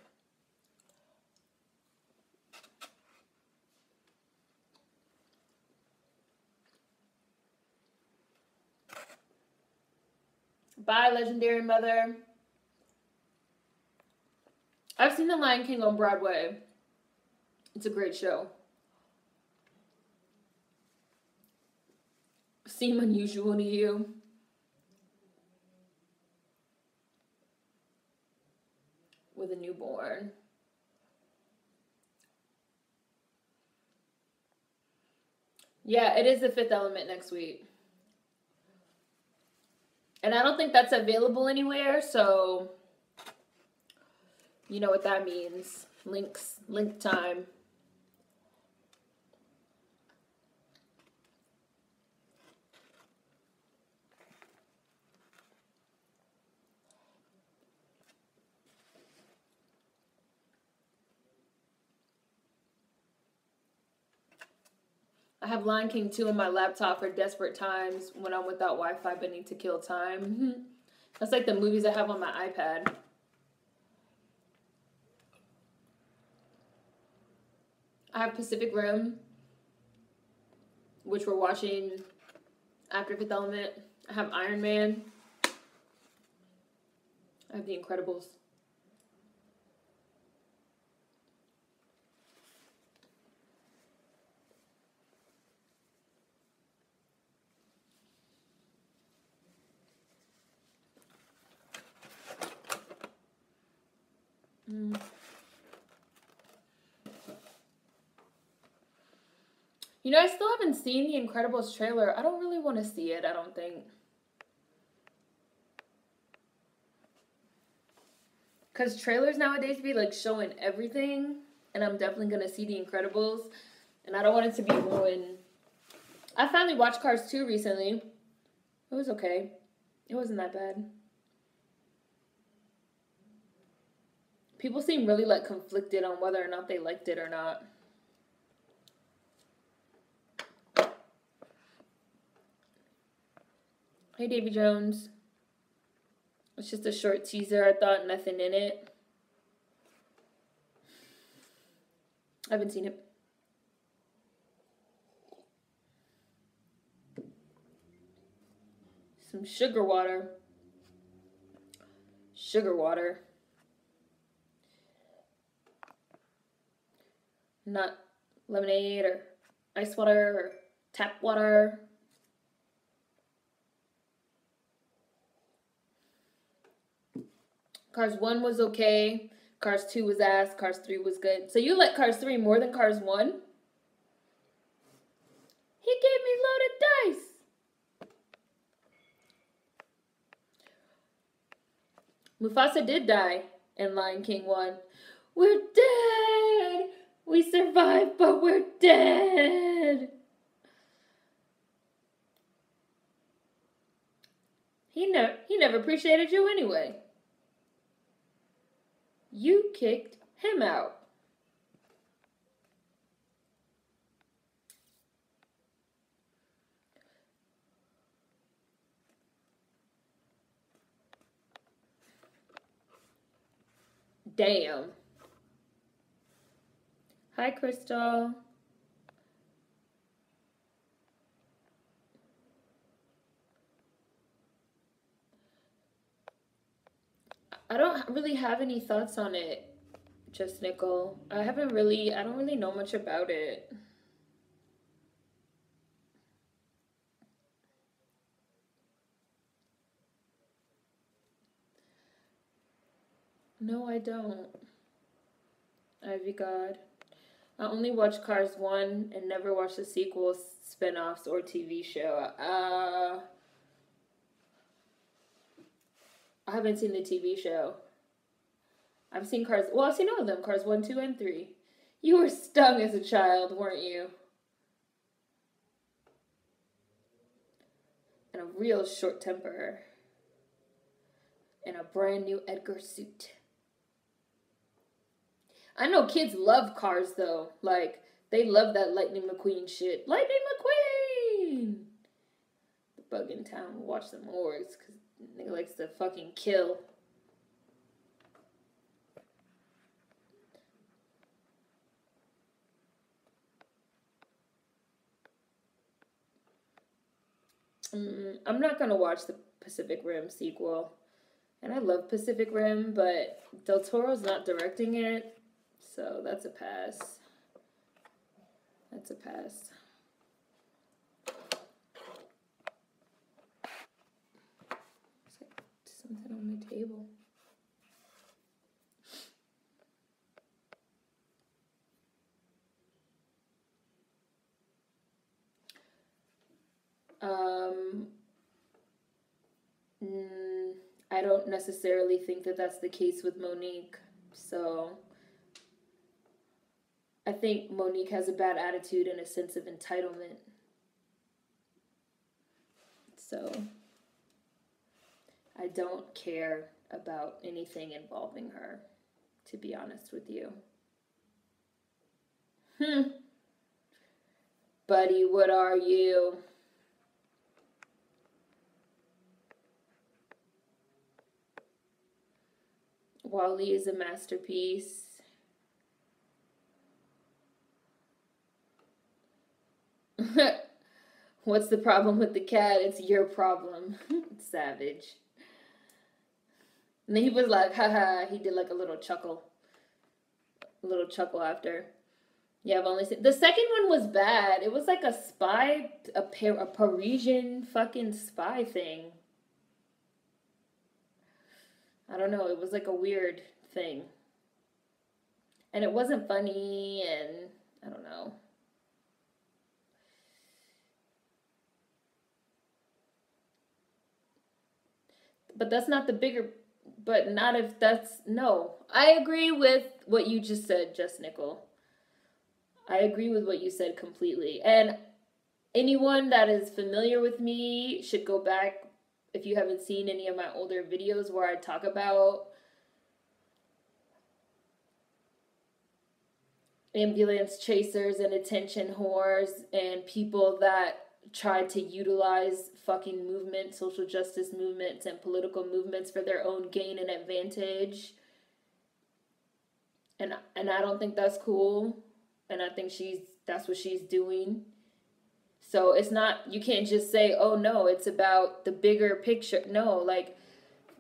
Bye, Legendary Mother. I've seen The Lion King on Broadway. It's a great show. Seem unusual to you? With a newborn. Yeah, it is The Fifth Element next week. And I don't think that's available anywhere, so you know what that means. Link time. I have Lion King 2 on my laptop for desperate times when I'm without Wi-Fi but need to kill time. That's like the movies I have on my iPad. I have Pacific Rim, which we're watching after Fifth Element. I have Iron Man. I have The Incredibles. You know, I still haven't seen The Incredibles trailer. I don't really want to see it, I don't think. Because trailers nowadays be like showing everything. And I'm definitely going to see The Incredibles. And I don't want it to be ruined. I finally watched Cars 2 recently. It was okay. It wasn't that bad. People seem really like conflicted on whether or not they liked it or not. Hey, Davy Jones. It's just a short teaser. I thought nothing in it. I haven't seen it. Some sugar water. Sugar water. Not lemonade or ice water or tap water. Cars 1 was okay. Cars 2 was ass. Cars 3 was good. So you like Cars 3 more than Cars 1? He gave me loaded dice. Mufasa did die in Lion King 1. We're dead! We survived, but we're dead! He never appreciated you anyway. You kicked him out. Damn. Hi, Crystal. I don't really have any thoughts on it, Just Nickel. I don't really know much about it. No, I don't. Ivy God. I only watched Cars 1 and never watched the sequels, spin-offs, or TV show. I haven't seen the TV show. I've seen Cars... Well, I've seen all of them. Cars 1, 2, and 3. You were stung as a child, weren't you? And a real short temper. And a brand new Edgar suit. I know kids love Cars, though. Like, they love that Lightning McQueen shit. Lightning McQueen! The bug in town will watch the Morgs, because nigga likes to fucking kill. I'm not gonna watch the Pacific Rim sequel. And I love Pacific Rim, but Del Toro's not directing it. So that's a pass. That's a pass. There's like something on my table. I don't necessarily think that that's the case with Monique. So I think Monique has a bad attitude and a sense of entitlement. So I don't care about anything involving her, to be honest with you. Buddy, what are you? Wall-E is a masterpiece. What's the problem with the cat? It's your problem. Savage. And then he was like, haha, he did like a little chuckle. A little chuckle after. Yeah, I've only seen... The second one was bad. It was like a spy, a Parisian fucking spy thing. I don't know. It was like a weird thing. And it wasn't funny, and I don't know. But that's not the bigger... But not if that's... No. I agree with what you just said, Just Nickel. I agree with what you said completely. And anyone that is familiar with me should go back if you haven't seen any of my older videos where I talk about ambulance chasers and attention whores and people that try to utilize fucking movements, social justice movements, and political movements for their own gain and advantage. And I don't think that's cool. And I think that's what she's doing. So it's not, you can't just say, oh no, it's about the bigger picture. No, like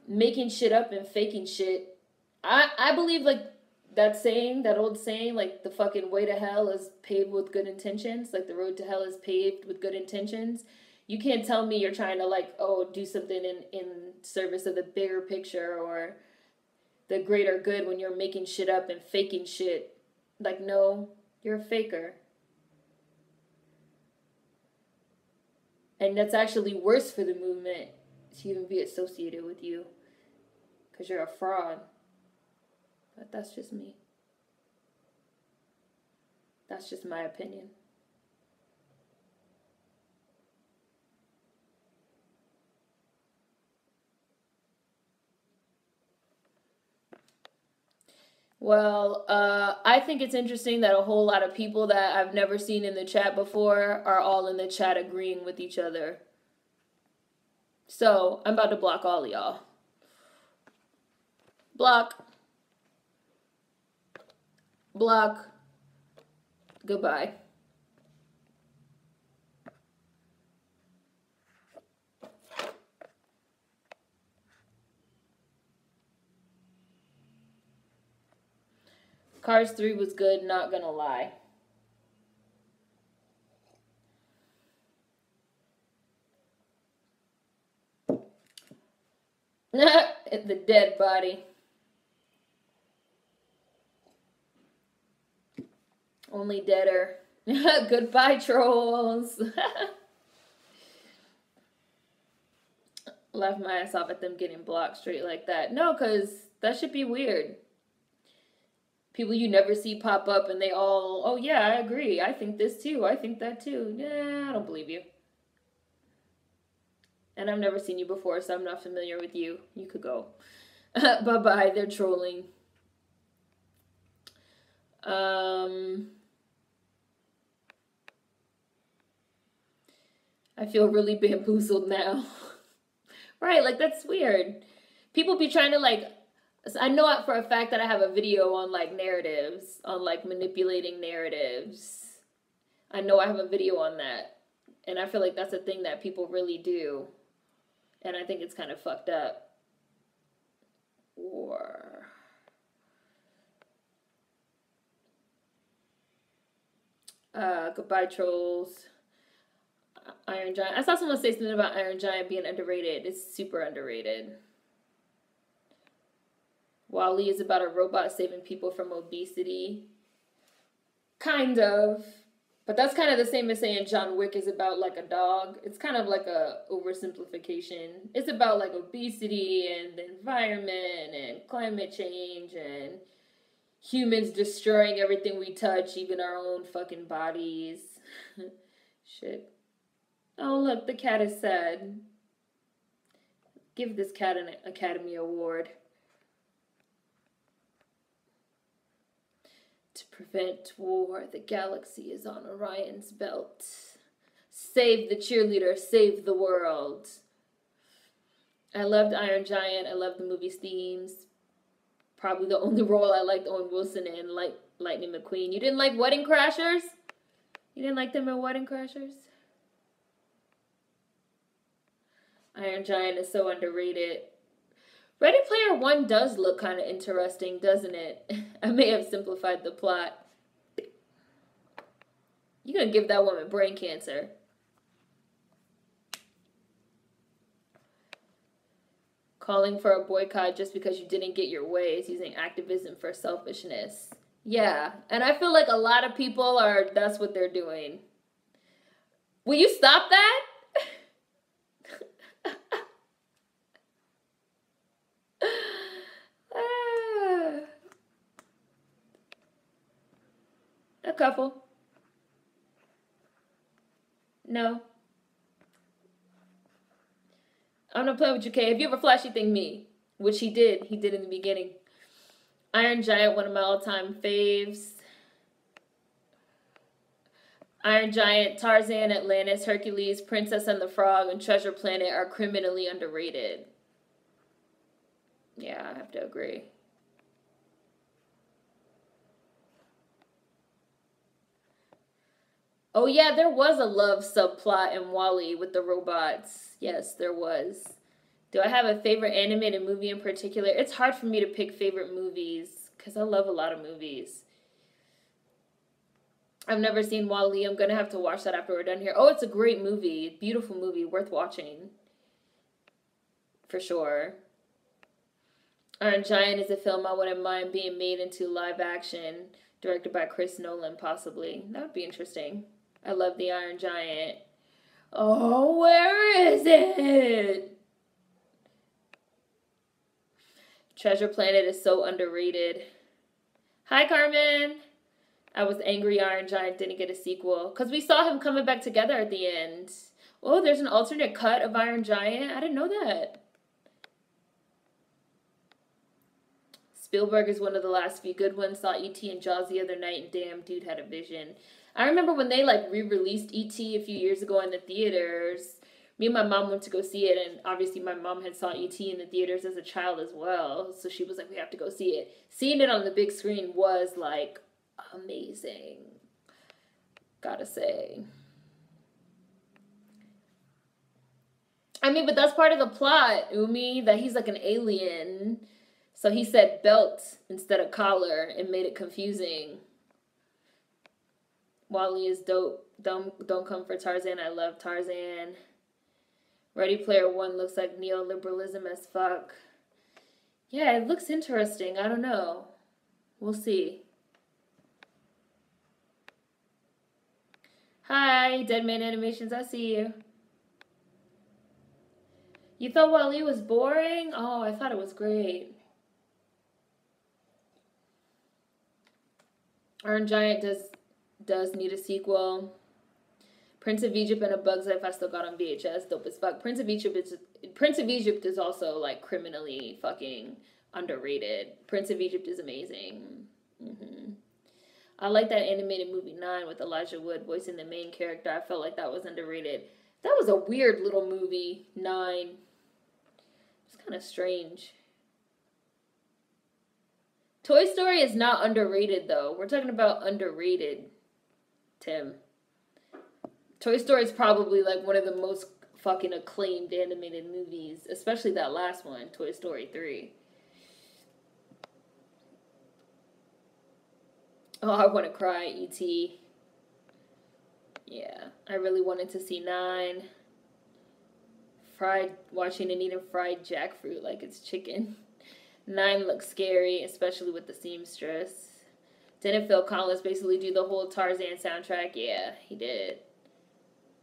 making shit up and faking shit. I believe like that old saying, like the fucking way to hell is paved with good intentions. Like the road to hell is paved with good intentions. You can't tell me you're trying to like, oh, do something in service of the bigger picture or the greater good when you're making shit up and faking shit. Like, no, you're a faker. And that's actually worse for the movement to even be associated with you. Because you're a fraud. But that's just me. That's just my opinion. Well, I think it's interesting that a whole lot of people that I've never seen in the chat before are all in the chat agreeing with each other. So, I'm about to block all of y'all. Block. Block. Goodbye. Cars 3 was good, not gonna lie. The dead body. Only deader. Goodbye, trolls. Laugh my ass off at them getting blocked straight like that. No, because that should be weird. People you never see pop up and they all, oh yeah, I agree. I think this too. I think that too. Yeah, I don't believe you. And I've never seen you before, so I'm not familiar with you. You could go. Bye-bye. They're trolling. I feel really bamboozled now. Right, like that's weird. People be trying to like, I know for a fact that I have a video on like narratives, on like manipulating narratives. I know I have a video on that. And I feel like that's a thing that people really do. And I think it's kind of fucked up. Or... goodbye, trolls. Iron Giant. I saw someone say something about Iron Giant being underrated. It's super underrated. Wall-E is about a robot saving people from obesity. Kind of. But that's kind of the same as saying John Wick is about like a dog. It's kind of like a oversimplification. It's about like obesity and the environment and climate change and humans destroying everything we touch, even our own fucking bodies. Shit. Oh, look, the cat is sad. Give this cat an Academy Award. To prevent war, the galaxy is on Orion's belt. Save the cheerleader, save the world. I loved Iron Giant. I loved the movie's themes. Probably the only role I liked Owen Wilson in, like Lightning McQueen. You didn't like Wedding Crashers? You didn't like them in Wedding Crashers? Iron Giant is so underrated. Ready Player One does look kind of interesting, doesn't it? I may have simplified the plot. You're gonna give that woman brain cancer. Calling for a boycott just because you didn't get your way is using activism for selfishness. Yeah, and I feel like a lot of people that's what they're doing. Will you stop that? A couple. No. I'm not playing with you, Kay. If you have a flashy thing, me. Which he did. He did in the beginning. Iron Giant, one of my all-time faves. Iron Giant, Tarzan, Atlantis, Hercules, Princess and the Frog, and Treasure Planet are criminally underrated. Yeah, I have to agree. Oh yeah, there was a love subplot in WALL-E with the robots. Yes, there was. Do I have a favorite animated movie in particular? It's hard for me to pick favorite movies because I love a lot of movies. I've never seen WALL-E. I'm going to have to watch that after we're done here. Oh, it's a great movie. Beautiful movie. Worth watching. For sure. Iron Giant is a film I wouldn't mind being made into live action. Directed by Chris Nolan, possibly. That would be interesting. I love the Iron Giant. Oh, where is it? Treasure Planet is so underrated. Hi, Carmen. I was angry Iron Giant didn't get a sequel. Because we saw him coming back together at the end. Oh, there's an alternate cut of Iron Giant? I didn't know that. Spielberg is one of the last few good ones. Saw E.T. and Jaws the other night, and damn, dude had a vision. I remember when they, re-released E.T. a few years ago in the theaters. Me and my mom went to go see it, and obviously my mom had saw E.T. in the theaters as a child as well. So she was like, we have to go see it. Seeing it on the big screen was, amazing. Gotta say. I mean, but that's part of the plot, Umi, that he's like an alien. So he said belt instead of collar and made it confusing. WALL-E is dope. Don't come for Tarzan. I love Tarzan. Ready Player One looks like neoliberalism as fuck. Yeah, it looks interesting. I don't know. We'll see. Hi, Deadman Animations. I see you. You thought WALL-E was boring? Oh, I thought it was great. Iron Giant does need a sequel. Prince of Egypt and A Bug's Life I still got on VHS. Dope as fuck. Prince of Egypt is also criminally fucking underrated. Prince of Egypt is amazing. I like that animated movie 9 with Elijah Wood voicing the main character. I felt like that was underrated. That was a weird little movie, 9. It's kind of strange. Toy Story is not underrated, though. We're talking about underrated, Tim. Toy Story is probably, one of the most fucking acclaimed animated movies. Especially that last one, Toy Story 3. Oh, I want to cry, E.T. Yeah, I really wanted to see 9. Watching and eating fried jackfruit like it's chicken. 9 looks scary, especially with the seamstress. Didn't Phil Collins basically do the whole Tarzan soundtrack? Yeah, he did.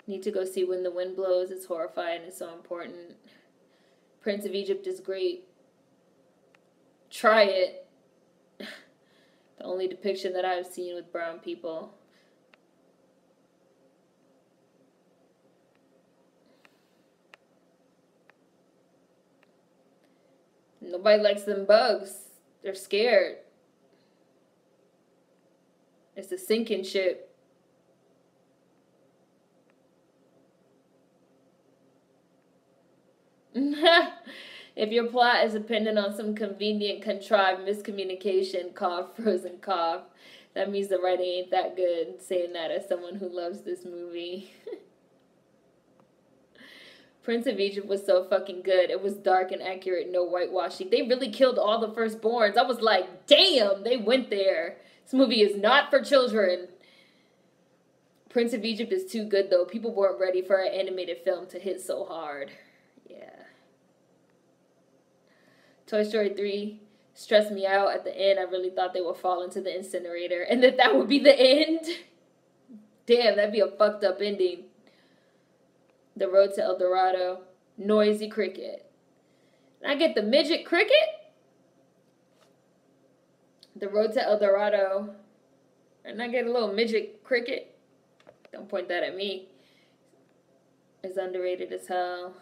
Need to go see When the Wind Blows. It's horrifying. It's so important. Prince of Egypt is great. Try it. The only depiction that I've seen with brown people. Nobody likes them bugs. They're scared. It's a sinking ship. If your plot is dependent on some convenient, contrived miscommunication, cough, frozen cough, that means the writing ain't that good. Saying that as someone who loves this movie. Prince of Egypt was so fucking good. It was dark and accurate, no whitewashing. They really killed all the firstborns. I was like, damn, they went there. This movie is not for children. Prince of Egypt is too good, though. People weren't ready for an animated film to hit so hard. Yeah. Toy Story 3 stressed me out at the end. I really thought they would fall into the incinerator and that would be the end. Damn, that'd be a fucked up ending. The Road to El Dorado. Noisy cricket. And I get the midget cricket? The Road to El Dorado. And I get a little midget cricket. Don't point that at me. is underrated as hell.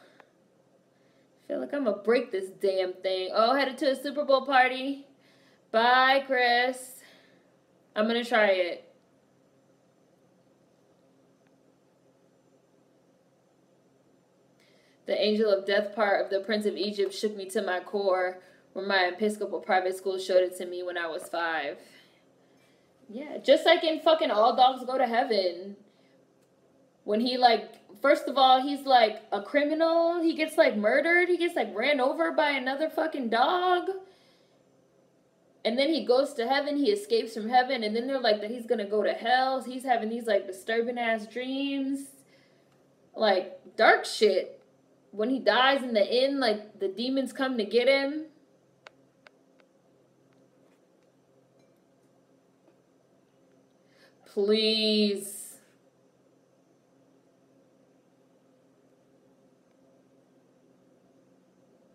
I feel like I'm gonna break this damn thing. Oh, headed to a Super Bowl party. Bye, Chris. I'm gonna try it. The angel of death part of the Prince of Egypt shook me to my core, where my Episcopal private school showed it to me when I was 5. Yeah, just like in fucking All Dogs Go to Heaven. When he, like, first of all, he's, like, a criminal. He gets, like, murdered. He gets, like, ran over by another fucking dog. And then he goes to heaven. He escapes from heaven. And then they're like that he's going to go to hell. So he's having these, like, disturbing-ass dreams. Like, dark shit. When he dies in the inn, like, the demons come to get him. Please.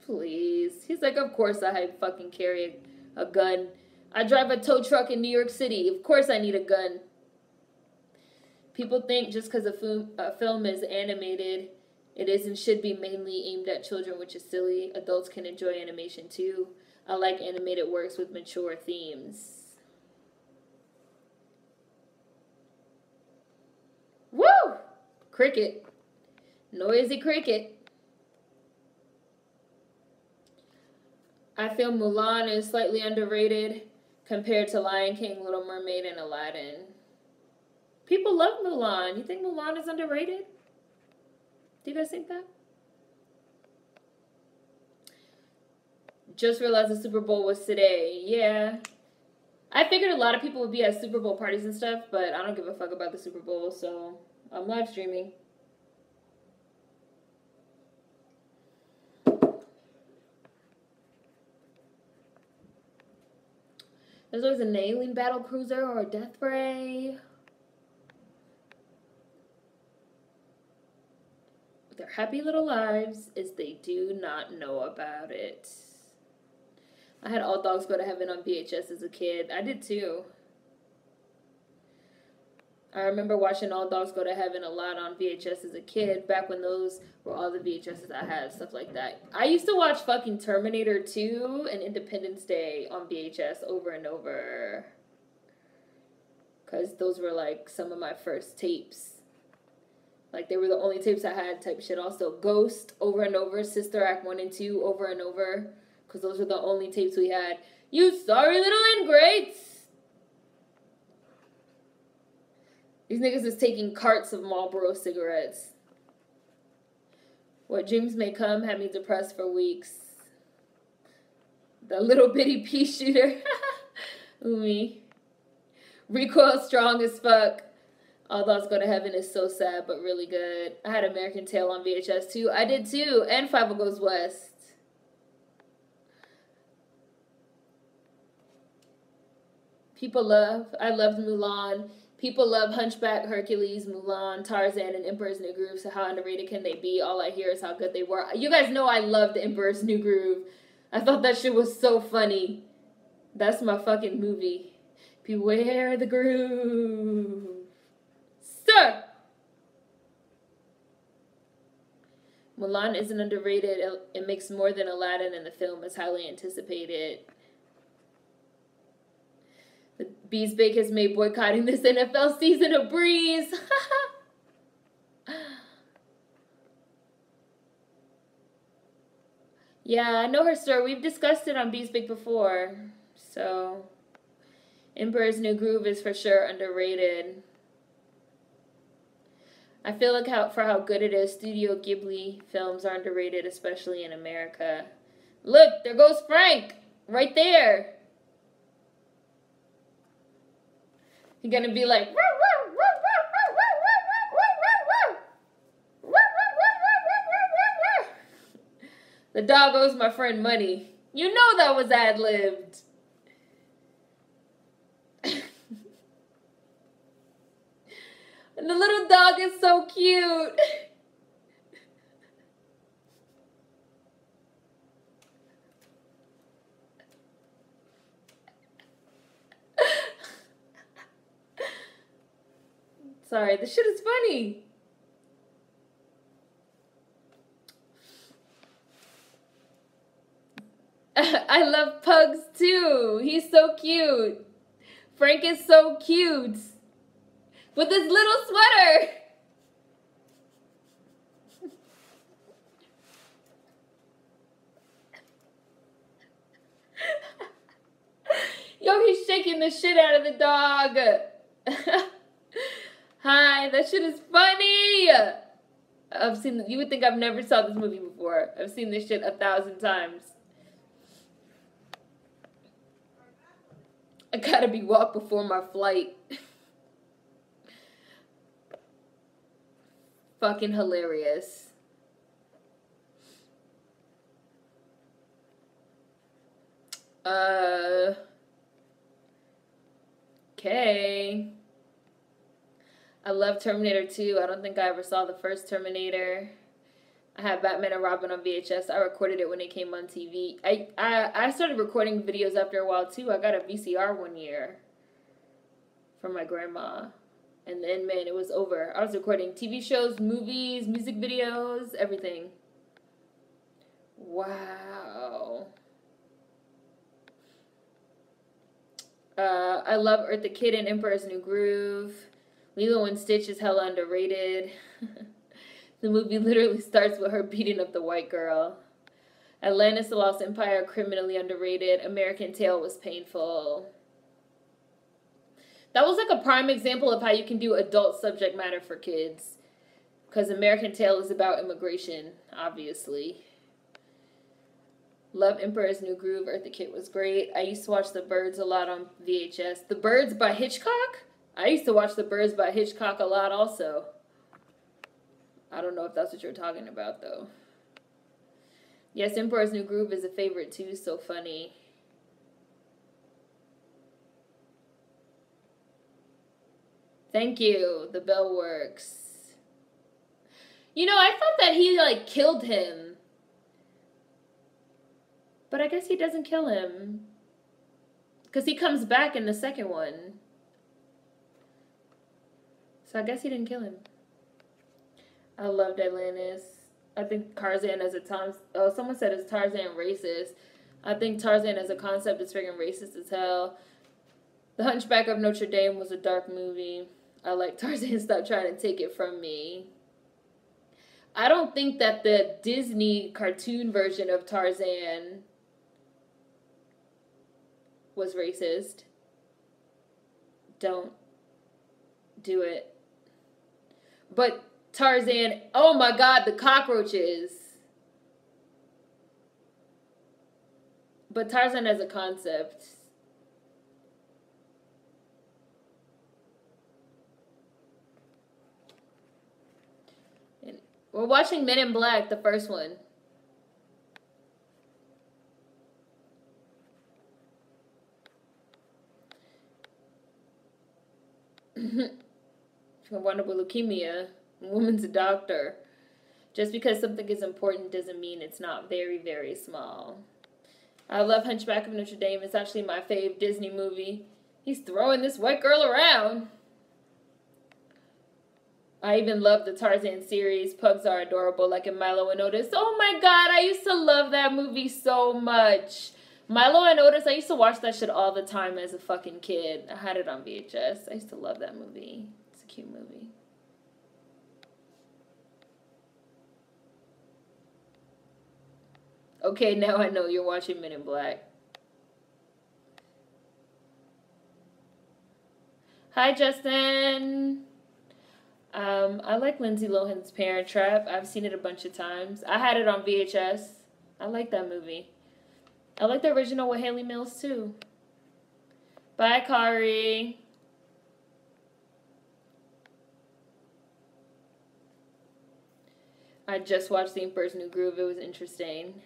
Please. He's like, of course I fucking carry a gun. I drive a tow truck in New York City. Of course I need a gun. People think just because a film is animated, it is and should be mainly aimed at children, which is silly. Adults can enjoy animation too. I like animated works with mature themes. Woo! Cricket. Noisy cricket. I feel Mulan is slightly underrated compared to Lion King, Little Mermaid, and Aladdin. People love Mulan. You think Mulan is underrated? Do you guys think that? Just realized the Super Bowl was today. Yeah. I figured a lot of people would be at Super Bowl parties and stuff, but I don't give a fuck about the Super Bowl, so I'm live streaming. There's always an alien battle cruiser or a death ray. Their happy little lives is they do not know about it. I had All Dogs Go to Heaven on VHS as a kid. I did too. I remember watching All Dogs Go to Heaven a lot on VHS as a kid, back when those were all the VHSs I had, stuff like that. I used to watch fucking Terminator 2 and Independence Day on VHS over and over. Because those were like some of my first tapes. Like, they were the only tapes I had type shit. Also, Ghost over and over, Sister Act 1 and 2 over and over. Because those were the only tapes we had. You sorry little ingrates! These niggas is taking carts of Marlboro cigarettes. What Dreams May Come had me depressed for weeks. The little bitty pea shooter. Umi. Recoil strong as fuck. All Dogs Go to Heaven is so sad, but really good. I had American Tail on VHS too. I did too. And Five Goes West. I loved Mulan. People love Hunchback, Hercules, Mulan, Tarzan, and Emperor's New Groove. So how underrated can they be? All I hear is how good they were. You guys know I loved Emperor's New Groove. I thought that shit was so funny. That's my fucking movie. Beware the groove. Sir! Mulan isn't underrated. It makes more than Aladdin, and the film is highly anticipated. The Bees Bake has made boycotting this NFL season a breeze. Yeah, I know her story. We've discussed it on Bees Bake before. So, Emperor's New Groove is for sure underrated. I feel like for how good it is, Studio Ghibli films are underrated, especially in America. Look, there goes Frank. Right there. He's gonna be like, the dog owes my friend money. You know that was ad-libbed. And the little dog is so cute. Sorry, this shit is funny. I love pugs too. He's so cute. Frank is so cute. With his little sweater. Yo, he's shaking the shit out of the dog. Hi, that shit is funny. You would think I've never saw this movie before. I've seen this shit 1,000 times. I gotta be walked before my flight. Fucking hilarious. Okay. I love Terminator 2. I don't think I ever saw the first Terminator. I had Batman and Robin on VHS. I recorded it when it came on TV. I started recording videos after a while too. I got a VCR one year from my grandma. And then, man, it was over. I was recording TV shows, movies, music videos, everything. Wow. I love Eartha Kitt and Emperor's New Groove. Lilo and Stitch is hella underrated. The movie literally starts with her beating up the white girl. Atlantis, the Lost Empire, criminally underrated. American Tail was painful. That was like a prime example of how you can do adult subject matter for kids. Because American Tail is about immigration, obviously. Love Emperor's New Groove. Eartha Kitt was great. I used to watch The Birds a lot on VHS. The Birds by Hitchcock? I used to watch The Birds by Hitchcock a lot also. I don't know if that's what you're talking about, though. Yes, Emperor's New Groove is a favorite, too. So funny. Thank you. The bell works. You know, I thought that he, like, killed him. But I guess he doesn't kill him. Because he comes back in the second one. So I guess he didn't kill him. I loved Atlantis. I think Tarzan as a time... Oh, someone said it's Tarzan racist. I think Tarzan as a concept is freaking racist as hell. The Hunchback of Notre Dame was a dark movie. I like Tarzan. Stop trying to take it from me. I don't think that the Disney cartoon version of Tarzan was racist. Don't do it. But Tarzan, oh my God, the cockroaches. But Tarzan as a concept. We're watching Men in Black, the first one. Wonder with leukemia. Woman's a doctor. Just because something is important doesn't mean it's not very, very small. I love Hunchback of Notre Dame. It's actually my fave Disney movie. He's throwing this white girl around. I even love the Tarzan series. Pugs are adorable, like in Milo and Otis. Oh my God, I used to love that movie so much. Milo and Otis, I used to watch that shit all the time as a fucking kid. I had it on VHS. I used to love that movie. It's a cute movie. Okay, now I know you're watching Men in Black. Hi, Justin. I like Lindsay Lohan's Parent Trap. I've seen it a bunch of times. I had it on VHS. I like that movie. I like the original with Haley Mills, too. Bye, Kari. I just watched The Emperor's New Groove. It was interesting.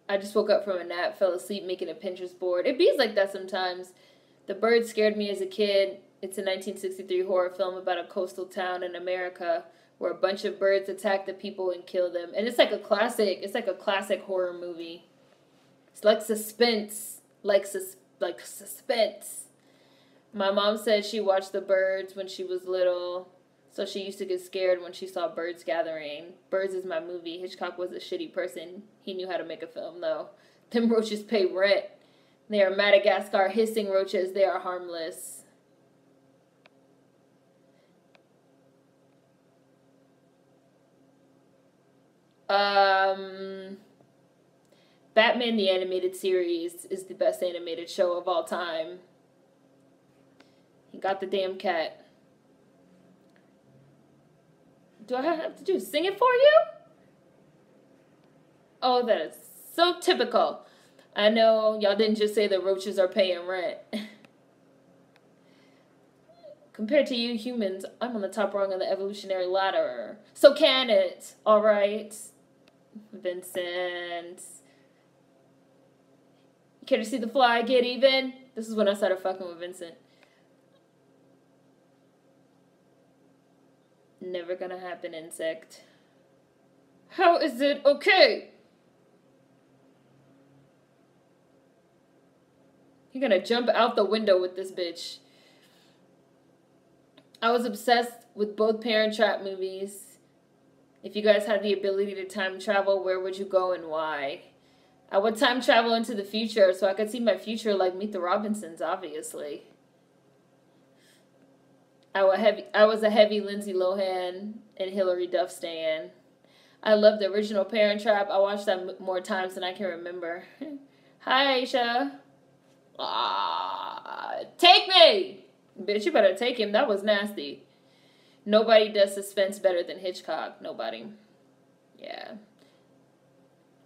I just woke up from a nap, fell asleep making a Pinterest board. It be like that sometimes. The Bird scared me as a kid. It's a 1963 horror film about a coastal town in America where a bunch of birds attack the people and kill them. And it's like a classic. It's like a classic horror movie. It's like suspense. Like suspense. My mom said she watched The Birds when she was little. So she used to get scared when she saw birds gathering. Birds is my movie. Hitchcock was a shitty person. He knew how to make a film, though. Them roaches pay rent. They are Madagascar hissing roaches. They are harmless. Batman the Animated Series is the best animated show of all time. He got the damn cat. Do I have to sing it for you? Oh, that is so typical. I know y'all didn't just say the roaches are paying rent. Compared to you humans, I'm on the top rung of the evolutionary ladder. So can it, alright? Vincent. You care to see the fly get even? This is when I started fucking with Vincent. Never gonna happen, insect. How is it okay? You're gonna jump out the window with this bitch. I was obsessed with both Parent Trap movies. If you guys had the ability to time travel, where would you go and why? I would time travel into the future so I could see my future like Meet the Robinsons, obviously. I was a heavy Lindsay Lohan and Hilary Duff stan. I love the original Parent Trap. I watched that more times than I can remember. Hi, Aisha. Take me! Bitch, you better take him. That was nasty. Nobody does suspense better than Hitchcock. Nobody. Yeah.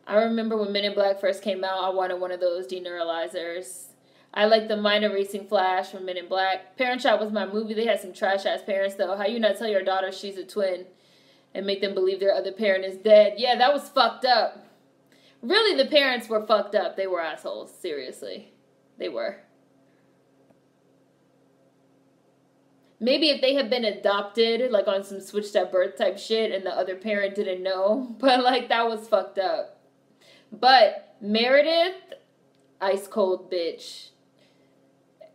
I remember when Men in Black first came out, I wanted one of those deneuralizers. I like the Mind Erasing Flash from Men in Black. Parent Trap was my movie. They had some trash-ass parents, though. How you not tell your daughter she's a twin and make them believe their other parent is dead? Yeah, that was fucked up. Really, the parents were fucked up. They were assholes. Seriously. They were. Maybe if they had been adopted, like on some switched at birth type shit, and the other parent didn't know. But, like, that was fucked up. But Meredith, ice cold bitch.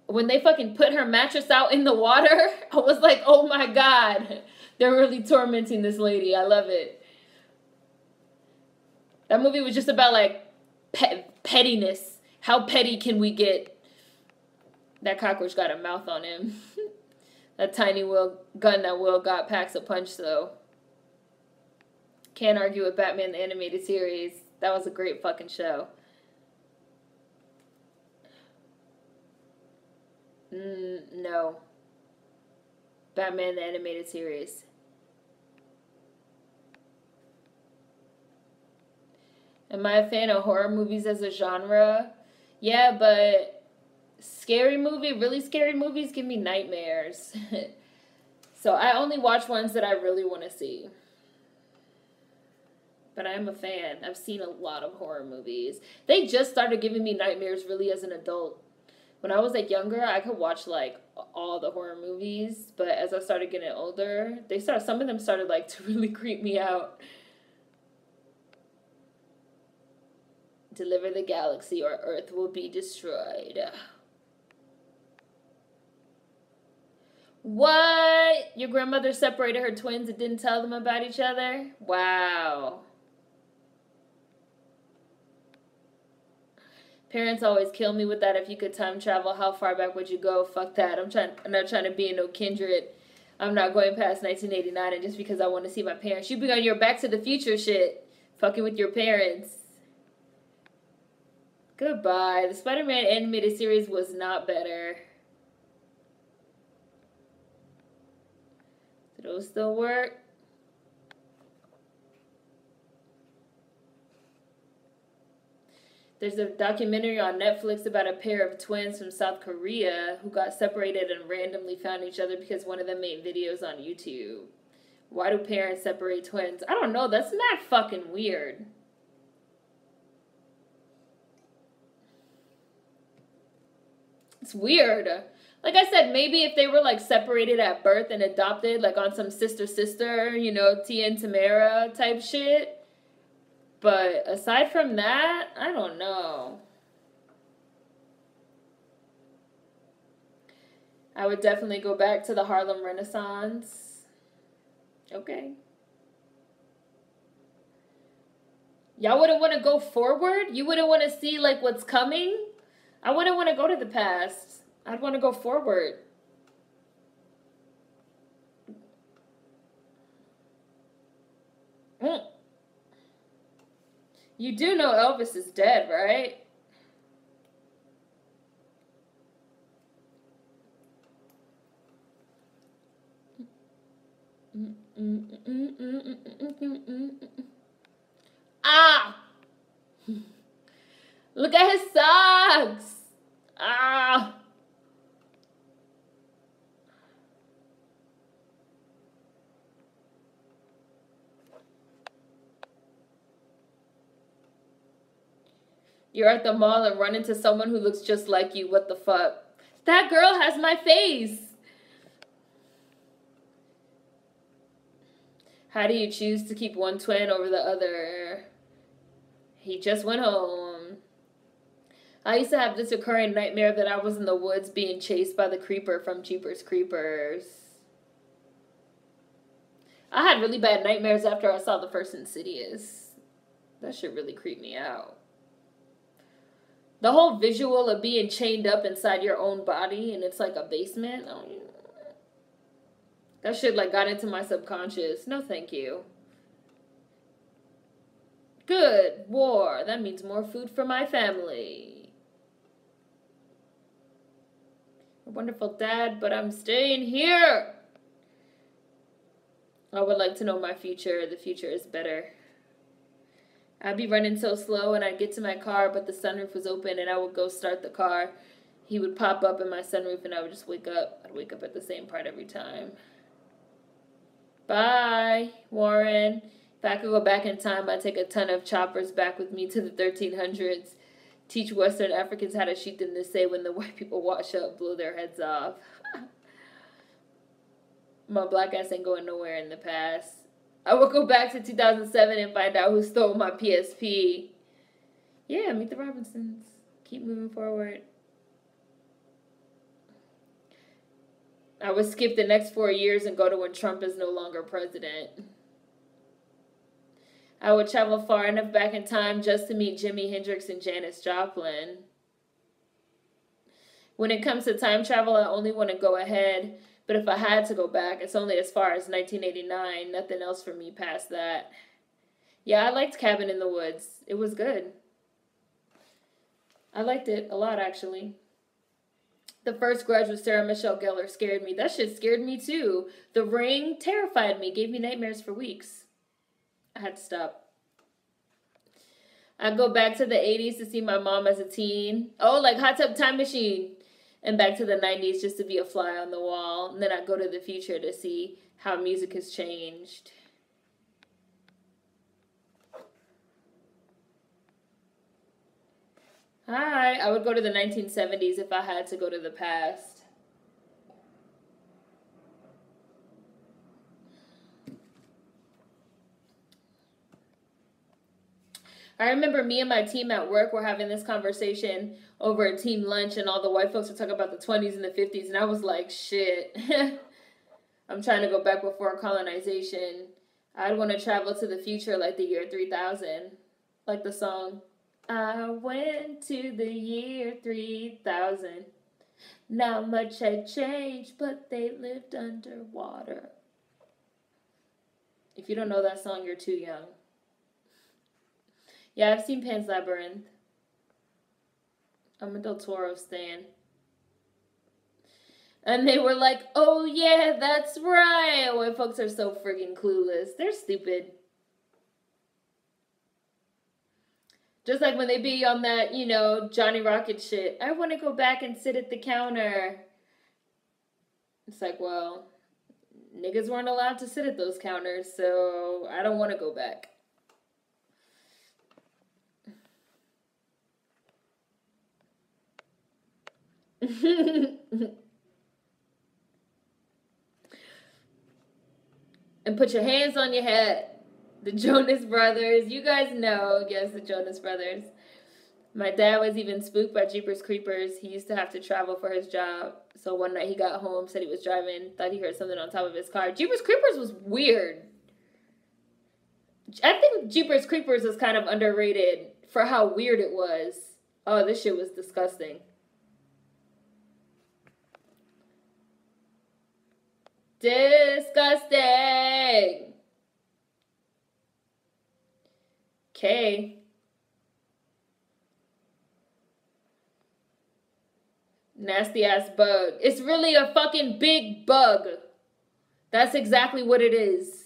When they fucking put her mattress out in the water, I was like, oh my god. They're really tormenting this lady. I love it. That movie was just about, like, pettiness. How petty can we get? That cockroach got a mouth on him. That tiny gun that Will got packs a punch, though. Can't argue with Batman the Animated Series. That was a great fucking show. No. Batman the Animated Series. Am I a fan of horror movies as a genre? Yeah, but really scary movies give me nightmares. So I only watch ones that I really want to see. But I am a fan. I've seen a lot of horror movies. They just started giving me nightmares really as an adult. When I was, like, younger, I could watch, like, all the horror movies. But as I started getting older, some of them started, like, to really creep me out. Deliver the galaxy or Earth will be destroyed. What? Your grandmother separated her twins and didn't tell them about each other? Wow. Parents always kill me with that. If you could time travel, how far back would you go? Fuck that. I'm not trying to be in no kindred. I'm not going past 1989, and just because I want to see my parents. You be on your Back to the Future shit. Fucking with your parents. Goodbye. The Spider-Man animated series was not better. Do those still work? There's a documentary on Netflix about a pair of twins from South Korea who got separated and randomly found each other because one of them made videos on YouTube. Why do parents separate twins? I don't know. That's not fucking weird. It's weird. Like I said, maybe if they were, like, separated at birth and adopted, like, on some sister, you know, Tia and Tamara type shit. But aside from that, I don't know. I would definitely go back to the Harlem Renaissance. Okay. Y'all wouldn't want to go forward? You wouldn't want to see like what's coming? I wouldn't want to go to the past. I'd want to go forward. Mm. You do know Elvis is dead, right? Ah! Look at his socks! Ah! You're at the mall and run into someone who looks just like you. What the fuck? That girl has my face! How do you choose to keep one twin over the other? He just went home. I used to have this recurring nightmare that I was in the woods being chased by the creeper from Jeepers Creepers. I had really bad nightmares after I saw the first Insidious. That shit really creeped me out. The whole visual of being chained up inside your own body and it's like a basement. That shit like got into my subconscious. No thank you. Good. War. That means more food for my family. A wonderful dad, but I'm staying here. I would like to know my future. The future is better. I'd be running so slow and I'd get to my car, but the sunroof was open and I would go start the car. He would pop up in my sunroof and I would just wake up. I'd wake up at the same part every time. Bye, Warren. If I could go back in time, I'd take a ton of choppers back with me to the 1300s. Teach Western Africans how to shoot them this way when the white people wash up, blow their heads off. My black ass ain't going nowhere in the past. I will go back to 2007 and find out who stole my PSP. Yeah, meet the Robinsons. Keep moving forward. I would skip the next 4 years and go to when Trump is no longer president. I would travel far enough back in time just to meet Jimi Hendrix and Janis Joplin. When it comes to time travel, I only want to go ahead. But if I had to go back, it's only as far as 1989. Nothing else for me past that. Yeah, I liked Cabin in the Woods. It was good. I liked it a lot, actually. The first Grudge with Sarah Michelle Gellar scared me. That shit scared me, too. The Ring terrified me. Gave me nightmares for weeks. I had to stop. I'd go back to the 80s to see my mom as a teen. Oh, like Hot Tub Time Machine. And back to the 90s just to be a fly on the wall. And then I'd go to the future to see how music has changed. Hi. I would go to the 1970s if I had to go to the past. I remember me and my team at work were having this conversation over a team lunch and all the white folks were talking about the 20s and the 50s and I was like, shit. I'm trying to go back before colonization. I'd want to travel to the future like the year 3000. Like the song. I went to the year 3000. Not much had changed, but they lived underwater. If you don't know that song, you're too young. Yeah, I've seen Pan's Labyrinth. I'm a Del Toro stan. And they were like, oh yeah, that's right. White folks are so friggin' clueless. They're stupid. Just like when they be on that, you know, Johnny Rocket shit. I want to go back and sit at the counter. It's like, well, niggas weren't allowed to sit at those counters, so I don't want to go back. And put your hands on your head. The Jonas Brothers. You guys know. Yes, the Jonas Brothers. My dad was even spooked by Jeepers Creepers. He used to have to travel for his job. So one night he got home, said he was driving, thought he heard something on top of his car. Jeepers Creepers was weird. I think Jeepers Creepers is kind of underrated for how weird it was. Oh, this shit was disgusting. Disgusting. Okay. Nasty ass bug. It's really a fucking big bug. That's exactly what it is.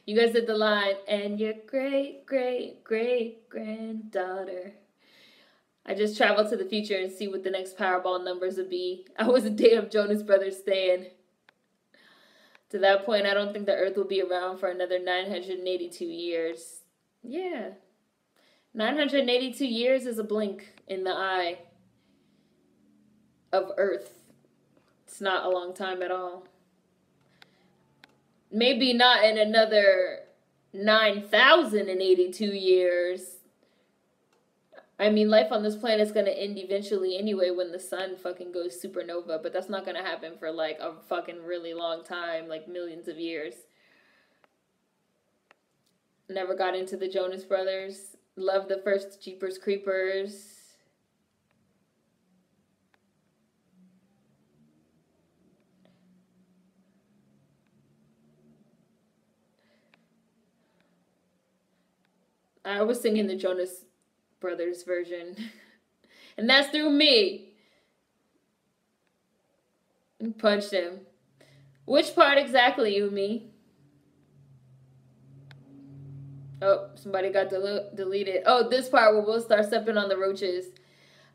You guys did the line, and your great, great, great granddaughter. I just traveled to the future and see what the next Powerball numbers would be. I was a damn Jonas Brothers stan. To that point, I don't think the Earth will be around for another 982 years. Yeah. 982 years is a blink in the eye of Earth. It's not a long time at all. Maybe not in another 9,082 years. I mean, life on this planet is going to end eventually anyway when the sun fucking goes supernova. But that's not going to happen for like a fucking really long time, like millions of years. Never got into the Jonas Brothers. Loved the first Jeepers Creepers. I was singing the Jonas Brothers version. And that's through me. And punched him. Which part exactly, Yumi? Oh, somebody got deleted. Oh, this part where we'll start stepping on the roaches.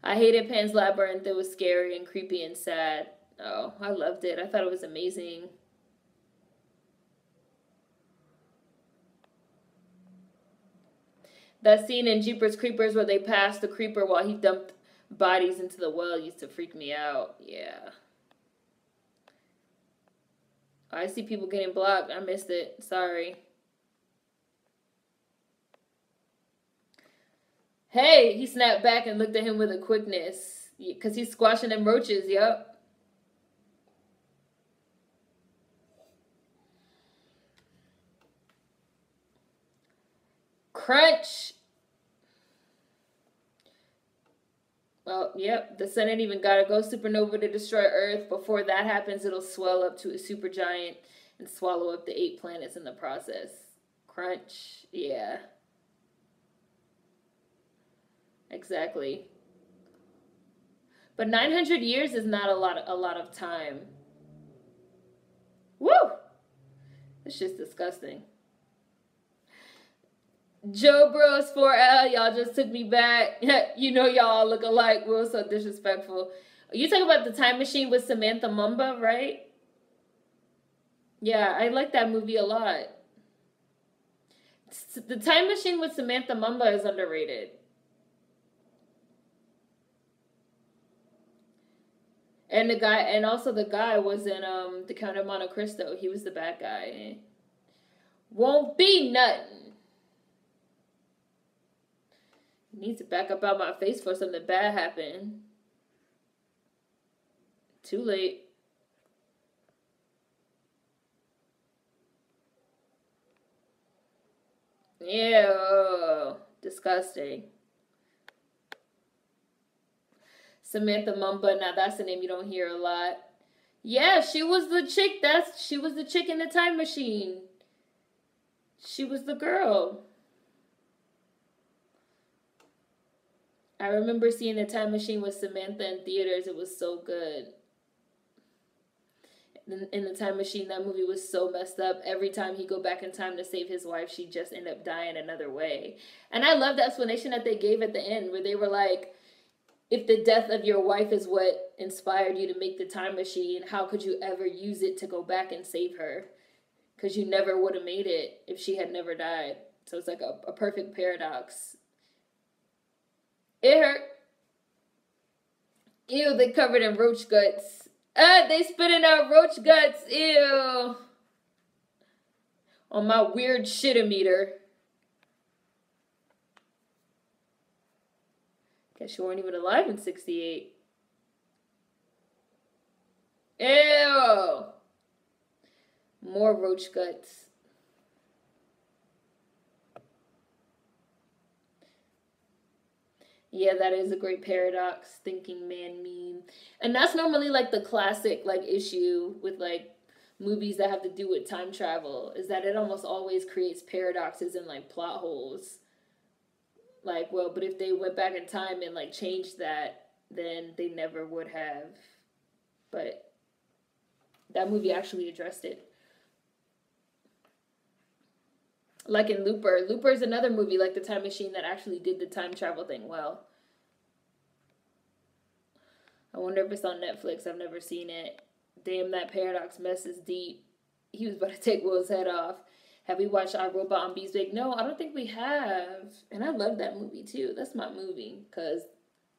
I hated Pan's Labyrinth. It was scary and creepy and sad. Oh, I loved it. I thought it was amazing. That scene in Jeepers Creepers where they passed the creeper while he dumped bodies into the well used to freak me out. Yeah. I see people getting blocked. I missed it. Sorry. Hey, he snapped back and looked at him with a quickness. Because he's squashing them roaches, yup. Crunch. Well, yep, the sun ain't even gotta go supernova to destroy Earth. Before that happens, it'll swell up to a supergiant and swallow up the 8 planets in the process. Crunch, yeah. Exactly. But 900 years is not a lot of time. Woo! It's just disgusting. Joe Bros 4L, y'all just took me back. You know y'all look alike. We're so disrespectful. You talking about the Time Machine with Samantha Mumba, right? Yeah, I like that movie a lot. The Time Machine with Samantha Mumba is underrated. And also the guy was in The Count of Monte Cristo. He was the bad guy. Won't be nothing. Need to back up out my face for something bad happen. Too late. Ew. Disgusting. Samantha Mumba, now that's a name you don't hear a lot. Yeah, she was the chick. She was the chick in the Time Machine. She was the girl. I remember seeing the Time Machine with Samantha in theaters. It was so good. In the Time Machine, that movie was so messed up. Every time he go back in time to save his wife, she'd just end up dying another way. And I love the explanation that they gave at the end, where they were like, if the death of your wife is what inspired you to make the time machine, how could you ever use it to go back and save her? Because you never would have made it if she had never died. So it's like a perfect paradox. It hurt. Ew, they covered in roach guts. They spitting out roach guts. Ew. On my weird shit-o-meter. Guess you weren't even alive in 68. Ew! More roach guts. Yeah, that is a great paradox, thinking man meme. And that's normally like the classic like issue with like movies that have to do with time travel, is that it almost always creates paradoxes and like plot holes. Like, well, but if they went back in time and like changed that, then they never would have. But that movie actually addressed it. Like in Looper. Looper is another movie like The Time Machine that actually did the time travel thing well. I wonder if it's on Netflix. I've never seen it. Damn, that paradox mess is deep. He was about to take Will's head off. Have we watched I, Robot on Beeswig? No, I don't think we have. And I love that movie too. That's my movie. Because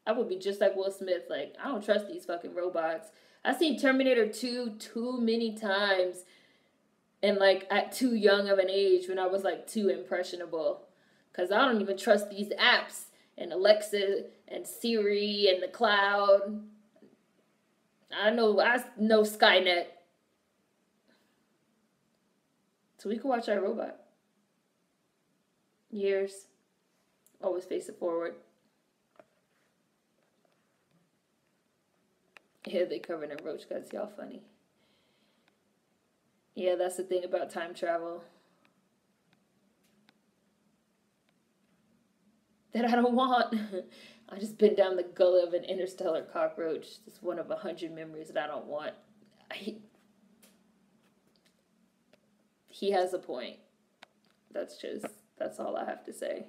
I would be just like Will Smith. Like, I don't trust these fucking robots. I've seen Terminator 2 too many times. And like at too young of an age, when I was like too impressionable. Because I don't even trust these apps. And Alexa and Siri and the cloud. I know Skynet. So we can watch our robot. Years. Always face it forward. Yeah, they covered in roach guts. Y'all funny. Yeah, that's the thing about time travel. That I don't want. I just been down the gullet of an interstellar cockroach. It's one of 100 memories that I don't want. He has a point. That's all I have to say.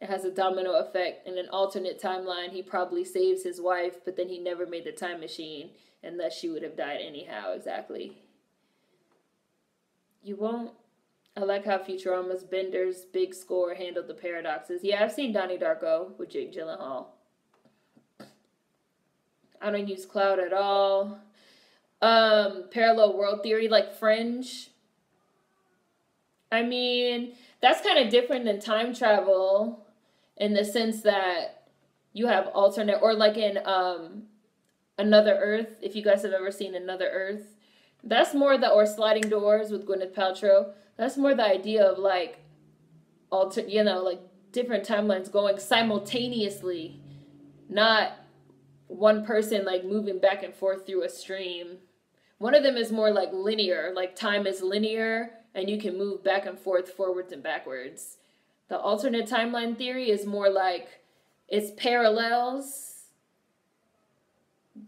It has a domino effect. In an alternate timeline, he probably saves his wife, but then he never made the time machine, and thus she would have died anyhow, exactly. You won't? I like how Futurama's Bender's big score handled the paradoxes. Yeah, I've seen Donnie Darko with Jake Gyllenhaal. I don't use cloud at all. Parallel world theory, like Fringe. I mean, that's kind of different than time travel in the sense that you have alternate, or like in Another Earth, if you guys have ever seen Another Earth. That's more or Sliding Doors with Gwyneth Paltrow. That's more the idea of like like different timelines going simultaneously, not one person like moving back and forth through a stream. One of them is more like linear, like time is linear and you can move back and forth, forwards and backwards. The alternate timeline theory is more like it's parallels,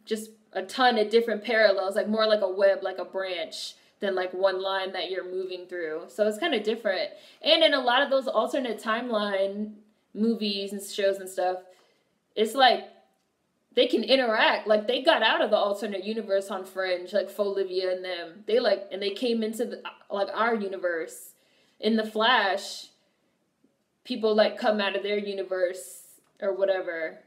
just a ton of different parallels, like more like a web, like a branch, than like one line that you're moving through. So it's kind of different. And in a lot of those alternate timeline movies and shows and stuff, it's like they can interact. Like they got out of the alternate universe on Fringe, like Folivia and them. They came into like our universe. In The Flash, people like come out of their universe or whatever.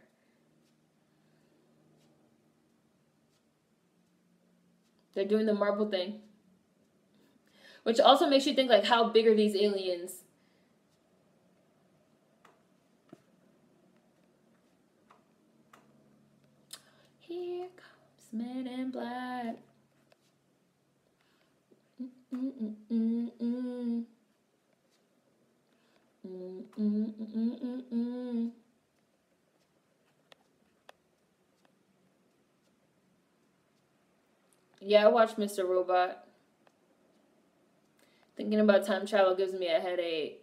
They're doing the Marvel thing. Which also makes you think, like, how big are these aliens? Here comes Men in Black. Yeah, I watched Mr. Robot. Thinking about time travel gives me a headache.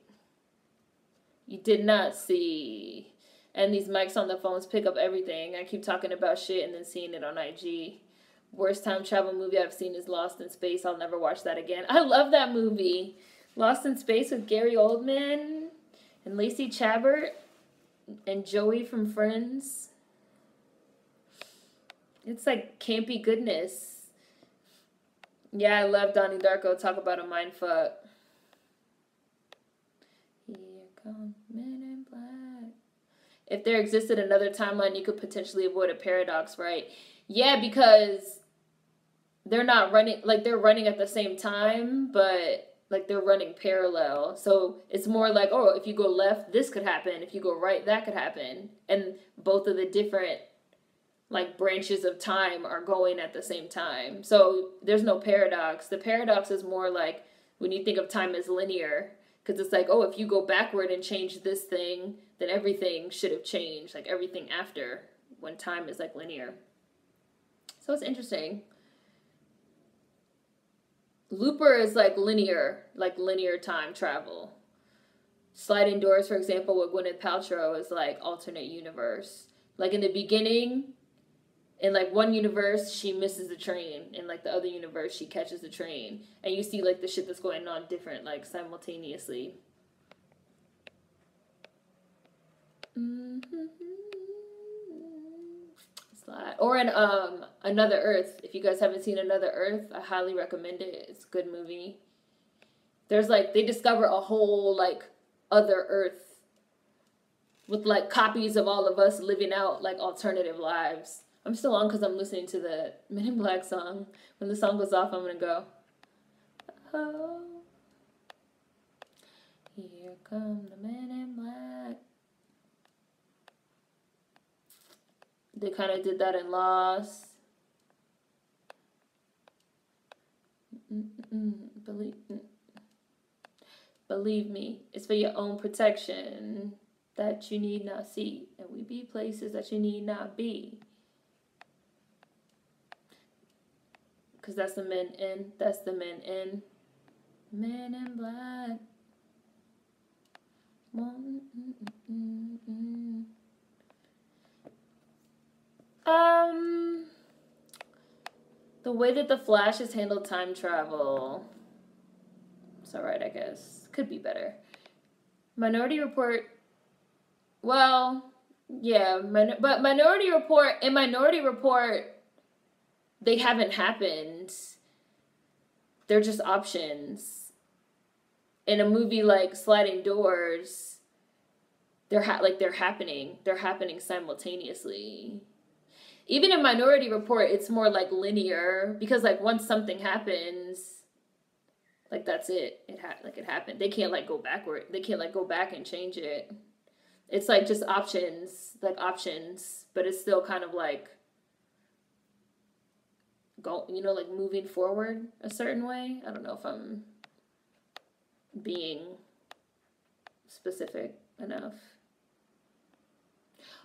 You did not see. And these mics on the phones pick up everything. I keep talking about shit and then seeing it on IG. Worst time travel movie I've seen is Lost in Space. I'll never watch that again. I love that movie. Lost in Space with Gary Oldman and Lacey Chabert and Joey from Friends. It's like campy goodness. Yeah, I love Donnie Darko. Talk about a mindfuck. Here come Men in Black. If there existed another timeline, you could potentially avoid a paradox, right? Yeah, because they're not running, like they're running at the same time, but like they're running parallel. So it's more like, oh, if you go left, this could happen. If you go right, that could happen. And both of the different like branches of time are going at the same time. So there's no paradox. The paradox is more like when you think of time as linear, because it's like, oh, if you go backward and change this thing, then everything should have changed, like everything after, when time is like linear. So it's interesting. Looper is like linear time travel. Sliding Doors, for example, with Gwyneth Paltrow is like alternate universe. Like in the beginning, in like one universe, she misses the train. In like the other universe, she catches the train. And you see like the shit that's going on different, like simultaneously. Slide. Or in Another Earth. If you guys haven't seen Another Earth, I highly recommend it. It's a good movie. There's like, they discover a whole like other Earth with like copies of all of us living out like alternative lives. I'm still on because I'm listening to the Men in Black song. When the song goes off, I'm going to go, oh, here come the Men in Black. They kind of did that in Lost. Believe me, it's for your own protection that you need not see. And we be places that you need not be. Because that's the men in. That's the men in. Men in Black. The way that the Flash has handled time travel. It's alright, I guess. Could be better. Minority Report. Well, yeah, but Minority Report. In Minority Report, they haven't happened. They're just options. In a movie like Sliding Doors, they're happening. They're happening simultaneously. Even in Minority Report, it's more like linear because like once something happens, like that's it. It happened. They can't like go backward. They can't like go back and change it. It's like just options, but it's still kind of like like moving forward a certain way. I don't know if I'm being specific enough.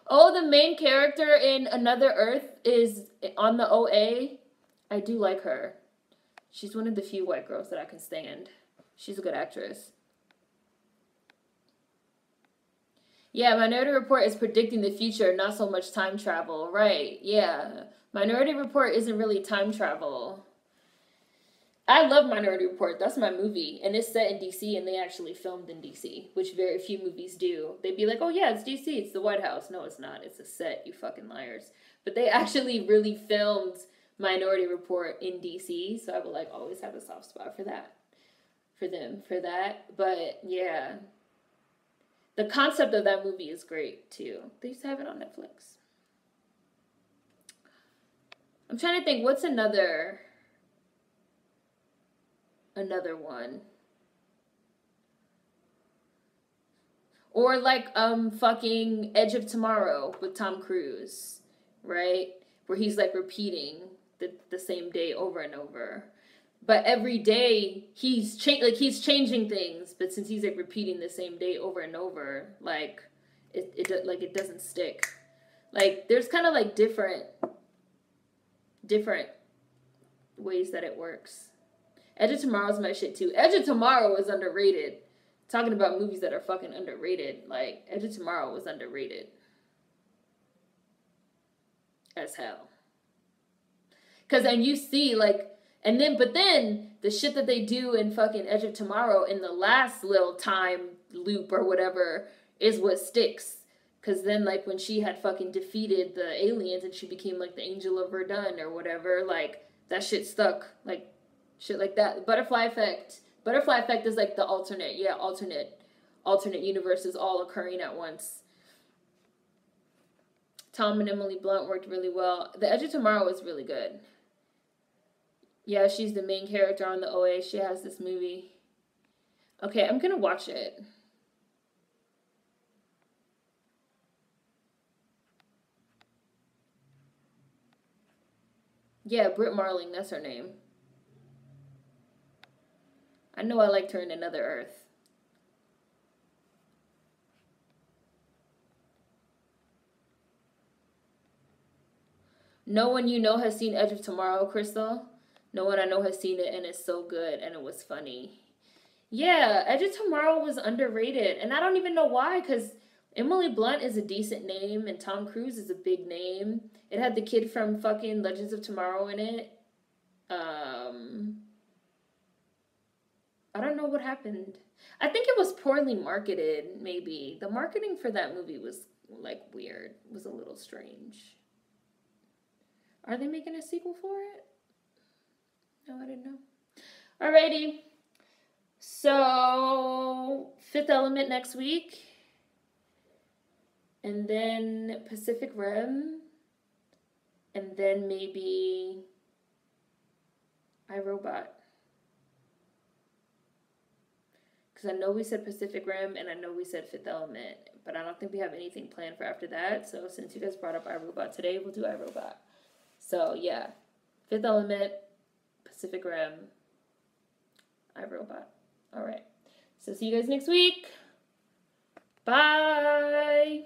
Oh, the main character in Another Earth is on the OA. I do like her. She's one of the few white girls that I can stand. She's a good actress. Yeah, Minority Report is predicting the future, not so much time travel. Right, yeah. Minority Report isn't really time travel. I love Minority Report. That's my movie. And it's set in D.C. and they actually filmed in D.C., which very few movies do. They'd be like, oh yeah, it's D.C. It's the White House. No, it's not. It's a set, you fucking liars. But they actually really filmed Minority Report in D.C., so I would like always have a soft spot for that. For them, for that. But yeah. The concept of that movie is great too. They used to have it on Netflix. I'm trying to think, what's another one? Or like fucking Edge of Tomorrow with Tom Cruise, right? Where he's like repeating the same day over and over. But every day he's changing things, but since he's like repeating the same day over and over, like it doesn't stick. Like there's kind of like different ways that it works. Edge of Tomorrow's my shit too. Edge of Tomorrow is underrated. Talking about movies that are fucking underrated, like Edge of Tomorrow was underrated as hell. Cause then you see like. But then the shit that they do in fucking Edge of Tomorrow in the last little time loop or whatever is what sticks. Cause then like when she had fucking defeated the aliens and she became like the Angel of Verdun or whatever, like that shit stuck. Like shit like that. Butterfly Effect. Butterfly Effect is like the alternate universes all occurring at once. Tom and Emily Blunt worked really well. The Edge of Tomorrow was really good. Yeah, she's the main character on the OA. She has this movie. Okay, I'm gonna watch it. Yeah, Britt Marling, that's her name. I know I liked her in Another Earth. No one you know has seen Edge of Tomorrow, Crystal. No one I know has seen it, and it's so good, and it was funny. Yeah, Edge of Tomorrow was underrated, and I don't even know why, because Emily Blunt is a decent name, and Tom Cruise is a big name. It had the kid from fucking Legends of Tomorrow in it. Um, I don't know what happened. I think it was poorly marketed, maybe. The marketing for that movie was like weird, was a little strange. Are they making a sequel for it? No, I didn't know. Alrighty. So, Fifth Element next week. And then Pacific Rim. And then maybe iRobot. Because I know we said Pacific Rim and I know we said Fifth Element. But I don't think we have anything planned for after that. So, since you guys brought up iRobot today, we'll do iRobot. So, yeah. Fifth Element, Pacific Rim, iRobot. All right. So see you guys next week. Bye.